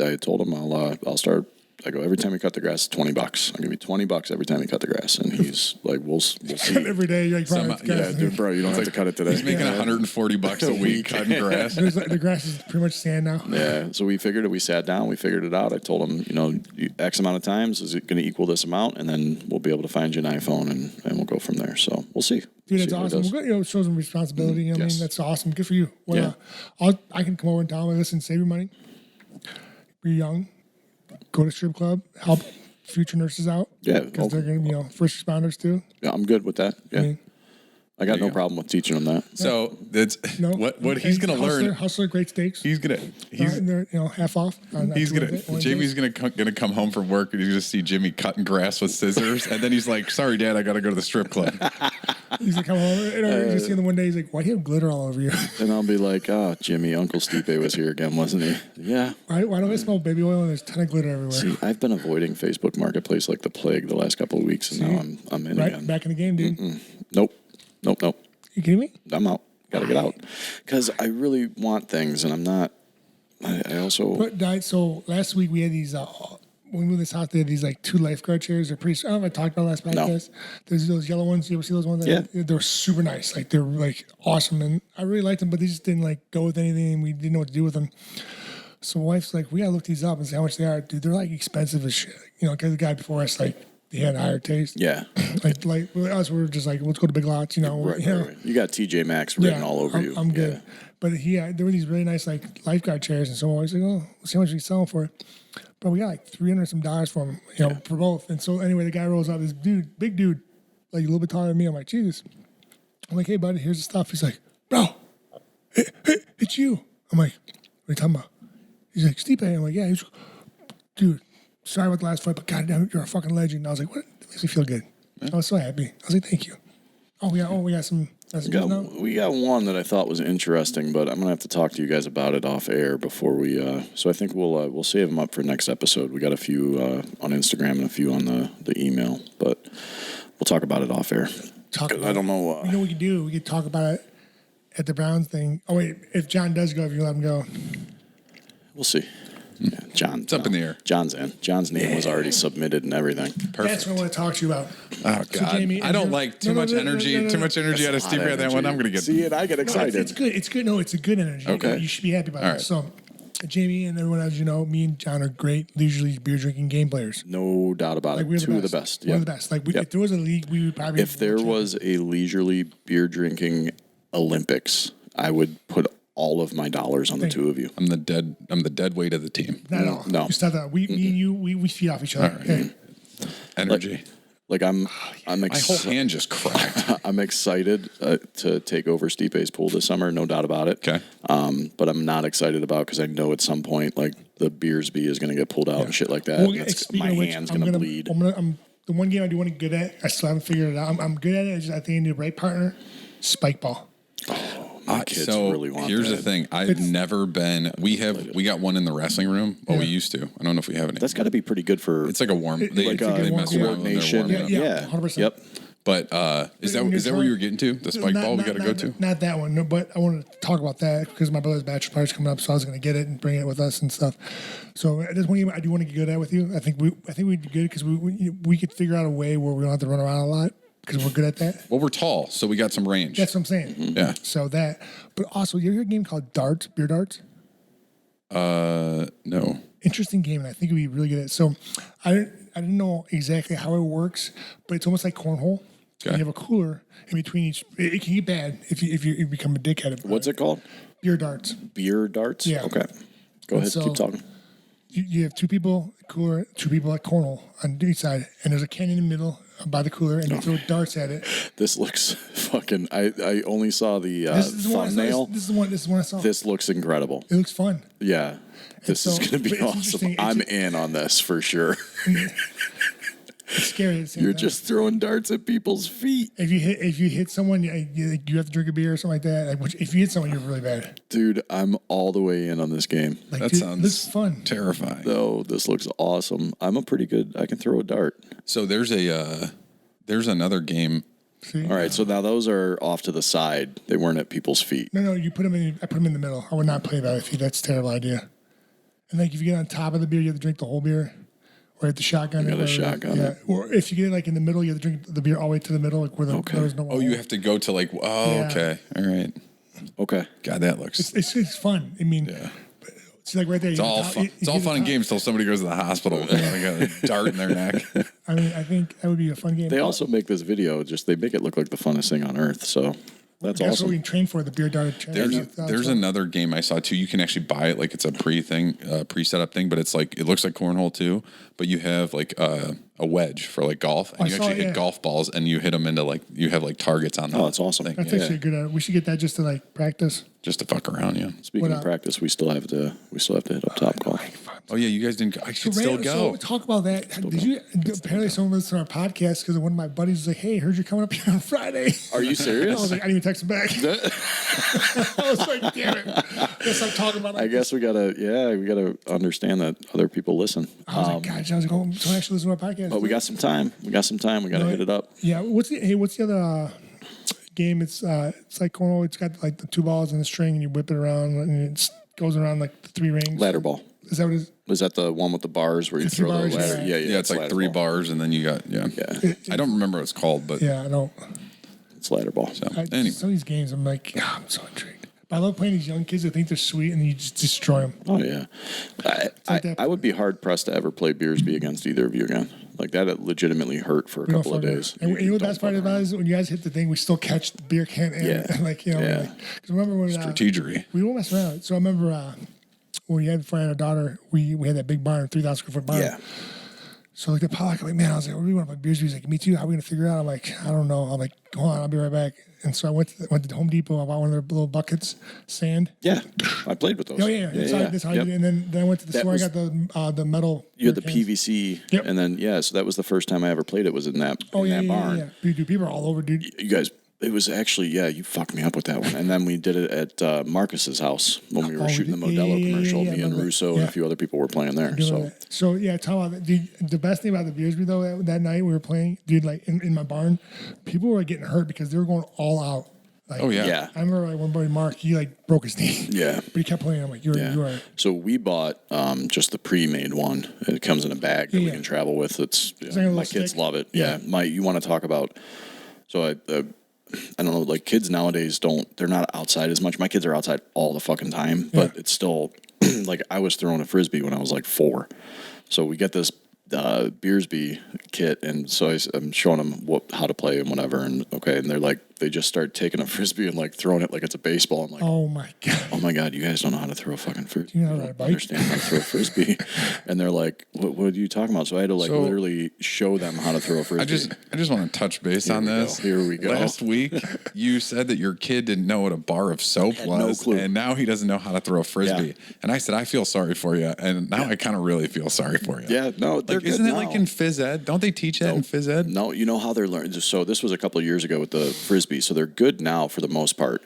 [SPEAKER 3] had told him I'll start I go, every time you cut the grass, $20. I'll give you $20 every time you cut the grass. And he's like, we'll see.
[SPEAKER 1] Every day, you're like, bro,
[SPEAKER 3] Yeah, dude, bro, you don't have to cut it today.
[SPEAKER 2] He's making $140 a week cutting grass.
[SPEAKER 1] the grass is pretty much sand now.
[SPEAKER 3] Yeah, so we figured it. We sat down. We figured it out. I told him, X amount of times, is it going to equal this amount? And then we'll be able to find you an iPhone, and we'll go from there. So we'll see.
[SPEAKER 1] Dude,
[SPEAKER 3] See
[SPEAKER 1] that's
[SPEAKER 3] how it
[SPEAKER 1] awesome.
[SPEAKER 3] goes.
[SPEAKER 1] Well, it shows them responsibility. You know what I
[SPEAKER 3] Yes.
[SPEAKER 1] mean? That's awesome. Good for you. Well, I can come over and tell them, listen, save your money. Be young. Go to strip club. Help future nurses out.
[SPEAKER 3] Yeah,
[SPEAKER 1] Because they're going to, first responders too.
[SPEAKER 3] Yeah, I'm good with that. Yeah.
[SPEAKER 1] I mean,
[SPEAKER 3] I got no problem with teaching them that.
[SPEAKER 2] So that's
[SPEAKER 1] no.
[SPEAKER 2] what he's going to learn.
[SPEAKER 1] Hustler, great steaks.
[SPEAKER 2] He's
[SPEAKER 1] And they're, half off.
[SPEAKER 2] He's Jamie's gonna come home from work and he's gonna see Jimmy cutting grass with scissors, and then he's like, "Sorry, Dad, I gotta go to the strip club."
[SPEAKER 1] He's like, come home. And I just see him the one day. He's like, why do you have glitter all over you?
[SPEAKER 3] And I'll be like, "Oh, Jimmy, Uncle Stipe was here again, wasn't he?" Yeah.
[SPEAKER 1] Why don't I smell baby oil and there's a ton of glitter everywhere?
[SPEAKER 3] See, I've been avoiding Facebook Marketplace like the plague the last couple of weeks, and now I'm in
[SPEAKER 1] Right
[SPEAKER 3] again.
[SPEAKER 1] back in the game, dude.
[SPEAKER 3] Nope.
[SPEAKER 1] You kidding me?
[SPEAKER 3] I'm out. Got to get out because I really want things, and I'm not. I also.
[SPEAKER 1] So last week we had these. When we moved this house, they had these like 2 lifeguard chairs. They're pretty. I don't know if I talked about last podcast. There's those yellow ones. You ever see those ones?
[SPEAKER 3] Yeah.
[SPEAKER 1] They're super nice. Like they're like awesome, and I really liked them. But they just didn't like go with anything, and we didn't know what to do with them. So my wife's like, we gotta look these up and see how much they are, dude. They're like expensive as shit. Because the guy before us, like, he had a higher taste.
[SPEAKER 3] Yeah.
[SPEAKER 1] like us, we were just like, let's go to Big Lots.
[SPEAKER 3] Right. You got TJ Maxx written all over you.
[SPEAKER 1] I'm good. But there were these really nice like lifeguard chairs, and so I was like, oh, let's see how much we sell them for. But we got like $300 some for them, for both. And so anyway, the guy rolls up, this dude, big dude, like a little bit taller than me. I'm like, Jesus. I'm like, hey, buddy, here's the stuff. He's like, bro, it's you. I'm like, what are you talking about? He's like, Stipe. I'm like, yeah. He's, dude, sorry about the last fight, but goddamn, you're a fucking legend. And I was like, what? It makes me feel good. I was so happy. I was like, thank you. We got some.
[SPEAKER 3] We got one that I thought was interesting, but I'm gonna have to talk to you guys about it off air before we. So I think we'll save them up for next episode. We got a few on Instagram and a few on the email, but we'll talk about it off air. I don't know.
[SPEAKER 1] You know what we could do? We could talk about it at the Browns thing. Oh wait, if John does go, if you let him go,
[SPEAKER 3] we'll see. Yeah, John.
[SPEAKER 2] It's up in the air.
[SPEAKER 3] John's in. John's name was already submitted and everything.
[SPEAKER 2] Perfect.
[SPEAKER 1] That's what I want to talk to you about.
[SPEAKER 2] Oh God,
[SPEAKER 1] Jamie,
[SPEAKER 2] I don't like too much energy. Too much energy out of Steve at that one. I'm gonna get.
[SPEAKER 3] See it. I get excited.
[SPEAKER 1] It's good. It's good. No, it's a good energy.
[SPEAKER 3] Okay.
[SPEAKER 1] You should be happy about
[SPEAKER 2] All
[SPEAKER 1] it.
[SPEAKER 2] right.
[SPEAKER 1] So, Jamie and everyone, as you know, me and John are great leisurely beer drinking game players.
[SPEAKER 3] No doubt about it.
[SPEAKER 1] We're
[SPEAKER 3] Two of the best.
[SPEAKER 1] We're the best. Like if there was a league, we would probably.
[SPEAKER 3] If there was a leisurely beer drinking Olympics, I would put all of my dollars on the two of you.
[SPEAKER 2] I'm the dead weight of the team.
[SPEAKER 1] Not at all.
[SPEAKER 3] No.
[SPEAKER 1] You stop that. Me and you, we feed off each other.
[SPEAKER 2] All right.
[SPEAKER 1] Hey.
[SPEAKER 2] Energy.
[SPEAKER 3] Like I'm
[SPEAKER 2] My whole hand just cracked.
[SPEAKER 3] I'm excited to take over Stipe's pool this summer, no doubt about it.
[SPEAKER 2] Okay.
[SPEAKER 3] But I'm not excited about because I know at some point like the Beersby is going to get pulled out and shit like that.
[SPEAKER 1] Well,
[SPEAKER 3] and
[SPEAKER 1] speaking
[SPEAKER 3] my
[SPEAKER 1] of which,
[SPEAKER 3] hand's
[SPEAKER 1] I'm
[SPEAKER 3] going to
[SPEAKER 1] gonna
[SPEAKER 3] bleed.
[SPEAKER 1] the one game I do want to get at. I still haven't figured it out. I'm good at it. I think I need the right partner. Spike ball.
[SPEAKER 3] My kids
[SPEAKER 2] so
[SPEAKER 3] really want
[SPEAKER 2] here's
[SPEAKER 3] that.
[SPEAKER 2] the thing. I've never been. We got one in the wrestling room. Well, we used to. I don't know if we have any.
[SPEAKER 3] That's got to be pretty good for.
[SPEAKER 2] It's like a warm.
[SPEAKER 1] Like
[SPEAKER 2] They mess around when they're
[SPEAKER 3] coordination.
[SPEAKER 2] warming up.
[SPEAKER 1] Yeah, 100%.
[SPEAKER 3] Yep.
[SPEAKER 2] But is that where you were getting to? The spike ball we got to go to?
[SPEAKER 1] Not that one. No, but I wanted to talk about that because my brother's bachelor party's coming up, so I was going to get it and bring it with us and stuff. So there's one game I do want to get good at with you. I think we'd be good because we could figure out a way where we don't have to run around a lot because we're good at that.
[SPEAKER 2] Well, we're tall, so we got some range.
[SPEAKER 1] That's what I'm saying.
[SPEAKER 2] Yeah.
[SPEAKER 1] So that, but also, you ever hear a game called darts, beer darts?
[SPEAKER 2] No.
[SPEAKER 1] Interesting game, and I think we'd be really good at it. So I didn't know exactly how it works, but it's almost like cornhole.
[SPEAKER 2] Okay.
[SPEAKER 1] You have a cooler in between each. It can get bad if you become a dickhead. About
[SPEAKER 3] What's it called?
[SPEAKER 1] Beer darts.
[SPEAKER 3] Beer darts.
[SPEAKER 1] Yeah.
[SPEAKER 3] Okay. Go ahead.
[SPEAKER 1] So-
[SPEAKER 3] Keep talking.
[SPEAKER 1] You have two people cooler, two people at cornhole on each side, and there's a can in the middle by the cooler, and you throw darts at it.
[SPEAKER 3] This looks fucking. I only saw the
[SPEAKER 1] This is the one I saw.
[SPEAKER 3] thumbnail.
[SPEAKER 1] This is the one I saw.
[SPEAKER 3] This looks incredible.
[SPEAKER 1] It looks fun.
[SPEAKER 3] Yeah. This
[SPEAKER 1] so-
[SPEAKER 3] is going to
[SPEAKER 1] but
[SPEAKER 3] be
[SPEAKER 1] it's
[SPEAKER 3] awesome.
[SPEAKER 1] interesting.
[SPEAKER 3] I'm in on this for sure.
[SPEAKER 1] It's scary. At the same
[SPEAKER 3] You're
[SPEAKER 1] time.
[SPEAKER 3] just throwing darts at people's feet.
[SPEAKER 1] if you hit someone, you have to drink a beer or something like that. Like, if you hit someone, you're really bad.
[SPEAKER 3] Dude, I'm all the way in on this game.
[SPEAKER 1] Like,
[SPEAKER 2] That
[SPEAKER 1] dude,
[SPEAKER 2] sounds
[SPEAKER 1] this is fun.
[SPEAKER 2] terrifying.
[SPEAKER 3] Oh, this looks awesome. I'm a pretty good. I can throw a dart.
[SPEAKER 2] So there's another game.
[SPEAKER 1] See?
[SPEAKER 3] All right, so now those are off to the side. They weren't at people's feet.
[SPEAKER 1] No, you put them in. I put them in the middle. I would not play that if you. That's a terrible idea. And like if you get on top of the beer, you have to drink the whole beer. or the shotgun.
[SPEAKER 3] You got a
[SPEAKER 1] or,
[SPEAKER 3] shotgun.
[SPEAKER 1] Yeah. Or if you get it like in the middle, you have to drink the beer all the way to the middle, like where there's no.
[SPEAKER 2] Oh, you have to go to like. Oh,
[SPEAKER 1] Yeah.
[SPEAKER 2] okay, all right.
[SPEAKER 3] Okay.
[SPEAKER 2] God, that looks.
[SPEAKER 1] It's fun. I mean, it's like right there.
[SPEAKER 2] It's all fun. It's all fun and games till somebody goes to the hospital and they got a dart in their neck.
[SPEAKER 1] I mean, I think that would be a fun game.
[SPEAKER 3] They also make this video. They make it look like the funnest thing on earth. So that's
[SPEAKER 1] That's
[SPEAKER 3] awesome.
[SPEAKER 1] what we can train for, the beer dart.
[SPEAKER 2] There's another game I saw too. You can actually buy it like it's a pre-set up thing, but it's like it looks like cornhole too. But you have like a wedge for like golf, and you actually hit golf balls, and you hit them into like you have like targets on them.
[SPEAKER 3] Oh, that's awesome.
[SPEAKER 1] That's actually a good. We should get that just to like practice.
[SPEAKER 2] Just to fuck around, yeah.
[SPEAKER 3] Speaking of practice, we still have to hit up top golf.
[SPEAKER 2] Oh yeah, you guys didn't. I should still go.
[SPEAKER 1] So talk about that. Did you? Apparently, someone listened to our podcast because one of my buddies was like, "Hey, heard you're coming up here on Friday."
[SPEAKER 3] Are you serious?
[SPEAKER 1] I was like, I didn't even text him back. I was like, damn it. Guess I'm talking about it.
[SPEAKER 3] I guess we gotta understand that other people listen.
[SPEAKER 1] I was like, gosh, I was going to actually listen to our podcast.
[SPEAKER 3] But we got some time. We gotta hit it up.
[SPEAKER 1] Yeah. What's the other game? It's like cornhole. It's got like the 2 balls and a string, and you whip it around, and it goes around like the 3 rings.
[SPEAKER 3] Ladder ball.
[SPEAKER 1] Is that what it is?
[SPEAKER 3] Was that the one with the bars where you throw
[SPEAKER 1] bars,
[SPEAKER 3] the ladder?
[SPEAKER 1] yeah.
[SPEAKER 3] Yeah,
[SPEAKER 2] It's like 3 bars, and then you got I don't remember what it's called, but
[SPEAKER 1] Yeah, I don't.
[SPEAKER 3] It's ladder ball.
[SPEAKER 2] so
[SPEAKER 1] Some
[SPEAKER 2] anyway.
[SPEAKER 1] of these games, I'm like, I'm so intrigued. But I love playing these young kids that think they're sweet, and you just destroy them.
[SPEAKER 3] Oh yeah, I would be hard pressed to ever play Beersby against either of you again. Like that, it legitimately hurt for a couple of days.
[SPEAKER 1] And you know what the best part about it is when you guys hit the thing, we still catch the beer can and like because remember when
[SPEAKER 2] Strategery.
[SPEAKER 1] we won't mess around. So I remember when we had before I had our daughter, we had that big barn, 3,000 square foot barn.
[SPEAKER 3] Yeah.
[SPEAKER 1] So like the Pollock, like, man, I was like, what do you want to play beers? He's like, me too. How are we gonna figure it out? I'm like, I don't know. I'm like, hold on, I'll be right back. And so I went to Home Depot. I bought one of their little buckets, sand.
[SPEAKER 3] Yeah, I played with those.
[SPEAKER 1] Oh yeah. That's how I did it. And then I went to the store. I got the metal.
[SPEAKER 3] You had the
[SPEAKER 1] beer cans.
[SPEAKER 3] PVC,
[SPEAKER 1] Yep.
[SPEAKER 3] and then so that was the first time I ever played it. Was in that that barn.
[SPEAKER 1] Yeah. Dude, people are all over, dude.
[SPEAKER 3] You guys, it was actually you fucked me up with that one. And then we did it at Marcus's house when we were shooting the Modelo commercial. Me and Russo and a few other people were playing there.
[SPEAKER 1] So talk about that. Dude, the best thing about the Beersby though, that night we were playing, dude, like in my barn, people were getting hurt because they were going all out. Like,
[SPEAKER 3] Yeah.
[SPEAKER 1] I remember like one buddy, Mark, he like broke his knee.
[SPEAKER 3] Yeah.
[SPEAKER 1] But he kept playing. I'm like, you are.
[SPEAKER 3] So we bought just the pre-made one. It comes in a bag that we can travel with. It's
[SPEAKER 1] like a little
[SPEAKER 3] my kids
[SPEAKER 1] stick.
[SPEAKER 3] love it. Yeah. You want to talk about? So I don't know. Like kids nowadays they're not outside as much. My kids are outside all the fucking time, but it's still like I was throwing a frisbee when I was like 4. So we get this Beersby kit, and so I'm showing them how to play and whatever, and they're like, they just start taking a frisbee and like throwing it like it's a baseball. I'm like, oh my god, you guys don't know how to throw a fucking frisbee.
[SPEAKER 1] You know how to ride a bike?
[SPEAKER 3] Understand how to throw a frisbee? And they're like, what are you talking about? So I had to literally show them how to throw a frisbee.
[SPEAKER 2] I just want to touch base on this.
[SPEAKER 3] Here we go.
[SPEAKER 2] Last week, you said that your kid didn't know what a bar of soap was,
[SPEAKER 3] no clue.
[SPEAKER 2] and now he doesn't know how to throw a frisbee.
[SPEAKER 3] Yeah.
[SPEAKER 2] And I said, I feel sorry for you, and now I kind of really feel sorry for you.
[SPEAKER 3] Yeah, no, they're good
[SPEAKER 2] isn't it
[SPEAKER 3] now.
[SPEAKER 2] like in phys ed? Don't they teach that in phys ed?
[SPEAKER 3] No, you know how they're learning. So this was a couple of years ago with the frisbee. So they're good now for the most part.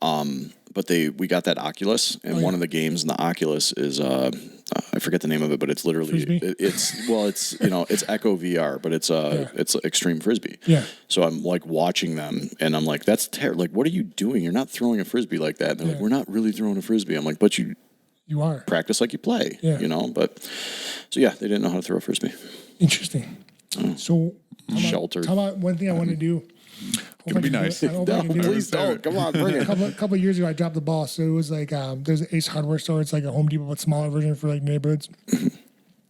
[SPEAKER 3] But we got that Oculus, and one of the games in the Oculus is I forget the name of it, but it's literally it's Echo VR, but it's Extreme Frisbee.
[SPEAKER 1] Yeah.
[SPEAKER 3] So I'm like watching them, and I'm like, that's terrible. Like, what are you doing? You're not throwing a frisbee like that. And they're like, we're not really throwing a frisbee. I'm like, but you
[SPEAKER 1] are
[SPEAKER 3] practice like you play.
[SPEAKER 1] Yeah.
[SPEAKER 3] But so they didn't know how to throw a frisbee.
[SPEAKER 1] Interesting. So
[SPEAKER 3] Sheltered.
[SPEAKER 1] How about one thing I want to do?
[SPEAKER 2] It'd be nice.
[SPEAKER 3] Please don't. Come on, bring it.
[SPEAKER 1] A couple of years ago, I dropped the ball. So it was like there's an Ace Hardware store. It's like a Home Depot, but smaller version for like neighborhoods.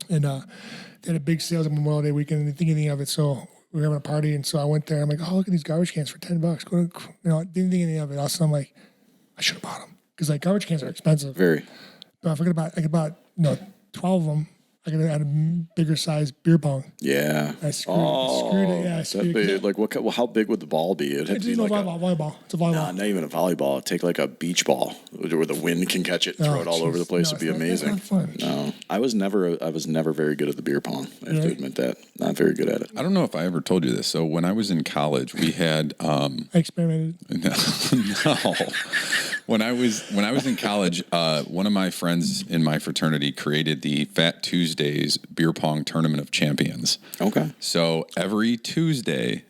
[SPEAKER 1] And they had a big sales on Memorial Day weekend, and they didn't think anything of it. So we were having a party, and so I went there. I'm like, oh, look at these garbage cans for $10. Didn't think anything of it. Also, I'm like, I should have bought them because like garbage cans are expensive.
[SPEAKER 3] Very.
[SPEAKER 1] But I forgot about 12 of them. I could have had a bigger size beer pong.
[SPEAKER 3] Yeah.
[SPEAKER 1] I screwed it. Yeah, I screwed it.
[SPEAKER 3] Like how big would the ball be? It'd
[SPEAKER 1] It's no volleyball. It's a volleyball.
[SPEAKER 3] Nah, not even a volleyball. Take like a beach ball where the wind can catch it and throw it all over the place. It'd be amazing.
[SPEAKER 1] That's not fun.
[SPEAKER 3] No, I was never very good at the beer pong. I have to admit that. Not very good at it.
[SPEAKER 2] I don't know if I ever told you this. So when I was in college, we had
[SPEAKER 1] I experimented.
[SPEAKER 2] no. When I was in college, one of my friends in my fraternity created the Fat Tuesdays beer pong tournament of champions.
[SPEAKER 3] Okay.
[SPEAKER 2] So every Tuesday,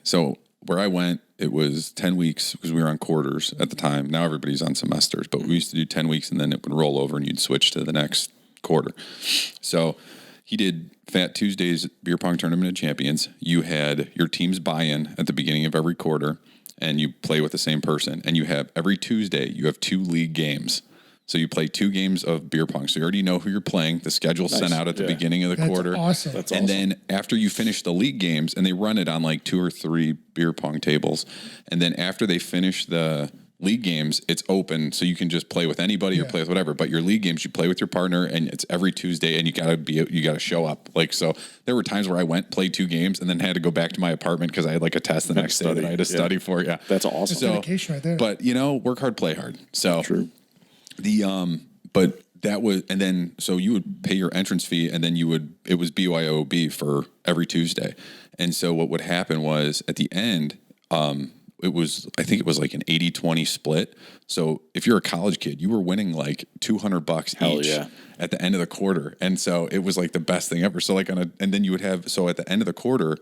[SPEAKER 2] where I went, it was 10 weeks because we were on quarters at the time. Now everybody's on semesters, but we used to do 10 weeks and then it would roll over and you'd switch to the next quarter. So he did Fat Tuesdays Beer Pong Tournament of Champions. You had your team's buy-in at the beginning of every quarter, and you play with the same person. And you have every Tuesday, you have 2 league games. So you play 2 games of beer pong. So you already know who you're playing. The schedule's sent out at the beginning of the quarter.
[SPEAKER 1] Awesome.
[SPEAKER 3] That's
[SPEAKER 2] and
[SPEAKER 3] awesome.
[SPEAKER 2] then after you finish the league games, and they run it on like 2 or 3 beer pong tables. And then after they finish the league games, it's open. So you can just play with anybody or play with whatever. But your league games, you play with your partner, and it's every Tuesday, and you gotta show up. Like, so there were times where I went, played 2 games, and then had to go back to my apartment because I had like a test the next day that I had to study for. Yeah.
[SPEAKER 3] That's awesome.
[SPEAKER 1] That's dedication right there.
[SPEAKER 2] But work hard, play hard. So
[SPEAKER 3] True.
[SPEAKER 2] But that was, and then, so you would pay your entrance fee, and then it was BYOB for every Tuesday. And so what would happen was at the end, I think it was like an 80-20 split. So if you're a college kid, you were winning like $200 each at the end of the quarter. And so it was like the best thing ever. So and then you would have, so at the end of the quarter,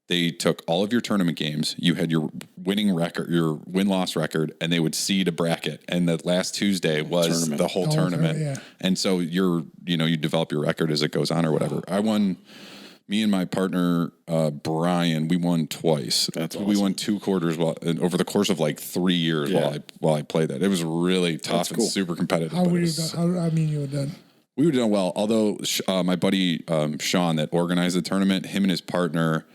[SPEAKER 2] they took all of your tournament games. You had your winning record, your win-loss record, and they would seed a bracket. And the last Tuesday was the whole tournament.
[SPEAKER 1] Yeah.
[SPEAKER 2] And so you develop your record as it goes on or whatever. I won. Me and my partner Brian, we won twice.
[SPEAKER 3] That's awesome.
[SPEAKER 2] We won 2 quarters over the course of like 3 years while I played that. It was really tough and super competitive.
[SPEAKER 1] How would you have done? You would have done?
[SPEAKER 2] We would have done well. Although my buddy Sean that organized the tournament, him and his partner.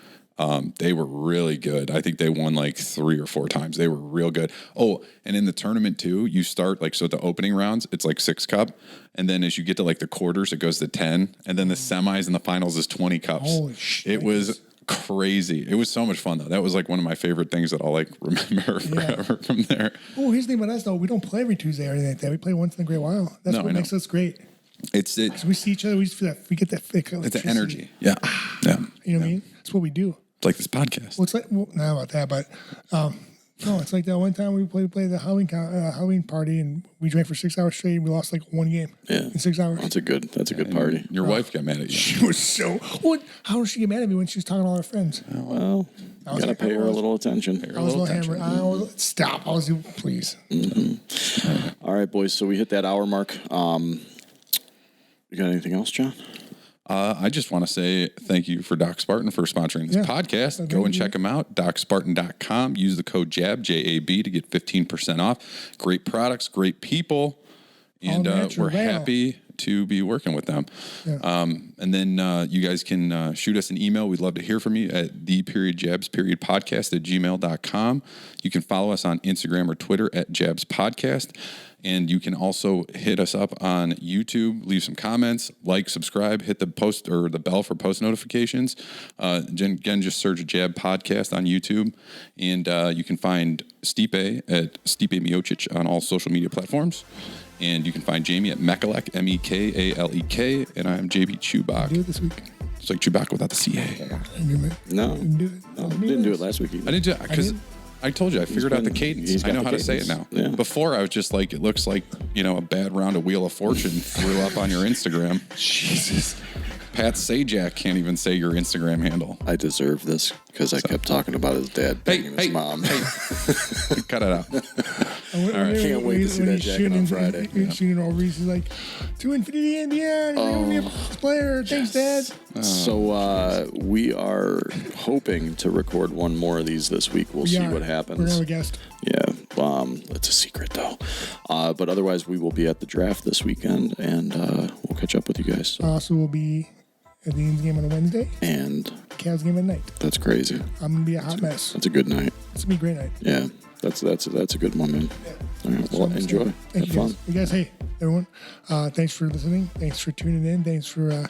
[SPEAKER 2] They were really good. I think they won like 3 or 4 times. They were real good. Oh, and in the tournament too, you start so at the opening rounds, it's like 6 cup. And then as you get to like the quarters, it goes to 10. And then the semis and the finals is 20 cups.
[SPEAKER 1] Holy shit.
[SPEAKER 2] It was crazy. It was so much fun though. That was like one of my favorite things that I'll like remember forever from there.
[SPEAKER 1] Oh, here's the thing about us though. We don't play every Tuesday or anything like that. We play once in a great while. That's what makes us great.
[SPEAKER 2] It's
[SPEAKER 1] we see each other. We just feel that we get that fake.
[SPEAKER 2] It's the energy. Yeah. Yeah.
[SPEAKER 1] You know what I mean? That's what we do.
[SPEAKER 2] It's like this podcast.
[SPEAKER 1] Well, it's like, not about that, but no, it's like that one time we played the Halloween party, and we drank for 6 hours straight, and we lost like 1 game in 6 hours.
[SPEAKER 3] That's a good party.
[SPEAKER 2] Your wife got mad at you.
[SPEAKER 1] She was so. Well, how did she get mad at me when she was talking to all her friends?
[SPEAKER 3] Well, you gotta pay her a little attention.
[SPEAKER 1] I was a little hammered. Stop. Please.
[SPEAKER 3] All right, boys. So we hit that hour mark. You got anything else, John?
[SPEAKER 2] I just want to say thank you for Doc Spartan for sponsoring this podcast. Go and check them out, DocSpartan.com. Use the code JAB, J-A-B, to get 15% off. Great products, great people, and we're happy to be working with them. Yeah. And then you guys can shoot us an email. We'd love to hear from you at the.jabs.podcast@gmail.com. You can follow us on Instagram or Twitter at Jabs Podcast. And you can also hit us up on YouTube, leave some comments, like, subscribe, hit the post or the bell for post notifications. Again, just search Jab Podcast on YouTube. And you can find Stipe at Stipe Miocic on all social media platforms. And you can find Jamie at Mekalek, Mekalek. And I'm JB Chubak.
[SPEAKER 1] Do it this week.
[SPEAKER 2] It's like Chewbacca without the CA.
[SPEAKER 3] No. Didn't do it last week either.
[SPEAKER 2] I didn't do it because I told you, I figured out the cadence. I know how to say it now.
[SPEAKER 3] Yeah.
[SPEAKER 2] Before, I was just like, it looks like, a bad round of Wheel of Fortune threw up on your Instagram.
[SPEAKER 1] Jesus.
[SPEAKER 2] Pat Sajak can't even say your Instagram handle.
[SPEAKER 3] I deserve this because I kept talking about his dad banging his mom.
[SPEAKER 2] Cut it out.
[SPEAKER 3] All right. Can't wait to see that jacket on Friday.
[SPEAKER 1] Shooting over, he's like, to infinity and beyond. You're going to be a player. Thanks, Dad.
[SPEAKER 3] So we are hoping to record one more of these this week. We'll see what happens.
[SPEAKER 1] We're going to have a guest.
[SPEAKER 3] Yeah. It's a secret, though. But otherwise, we will be at the draft this weekend, and we'll catch up with you guys.
[SPEAKER 1] Also, we'll be at the Indians game on a Wednesday.
[SPEAKER 3] And
[SPEAKER 1] Cavs game at night.
[SPEAKER 3] That's crazy.
[SPEAKER 1] I'm going to be a hot mess.
[SPEAKER 3] That's a good night.
[SPEAKER 1] It's going to be a great night.
[SPEAKER 3] Yeah. That's a good one, man. Yeah. All right, well, enjoy.
[SPEAKER 1] Thank
[SPEAKER 3] Have fun.
[SPEAKER 1] You guys, hey, everyone. Thanks for listening. Thanks for tuning in. Thanks for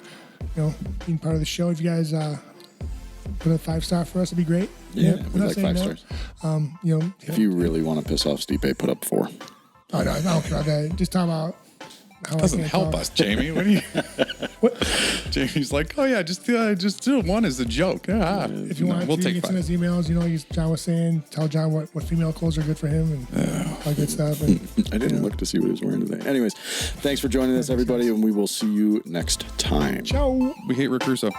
[SPEAKER 1] being part of the show. If you guys put a 5-star for us, it'd be great.
[SPEAKER 3] Yeah, we'd like 5 stars. If you really want to piss off Stipe, put up 4.
[SPEAKER 1] I don't care about that. Just talk about how
[SPEAKER 2] doesn't help us, Jamie. What do you?
[SPEAKER 1] What?
[SPEAKER 2] Jamie's like, oh yeah, just do 1 as a joke. Yeah.
[SPEAKER 1] If you want
[SPEAKER 2] we'll
[SPEAKER 1] to,
[SPEAKER 2] take
[SPEAKER 1] you can
[SPEAKER 2] 5.
[SPEAKER 1] send us emails. John was saying, tell John what female clothes are good for him and all that good stuff. And,
[SPEAKER 3] I didn't look to see what he was wearing today. Anyways, thanks for joining us, everybody, and we will see you next time.
[SPEAKER 1] Ciao.
[SPEAKER 2] We hate Rick Russo.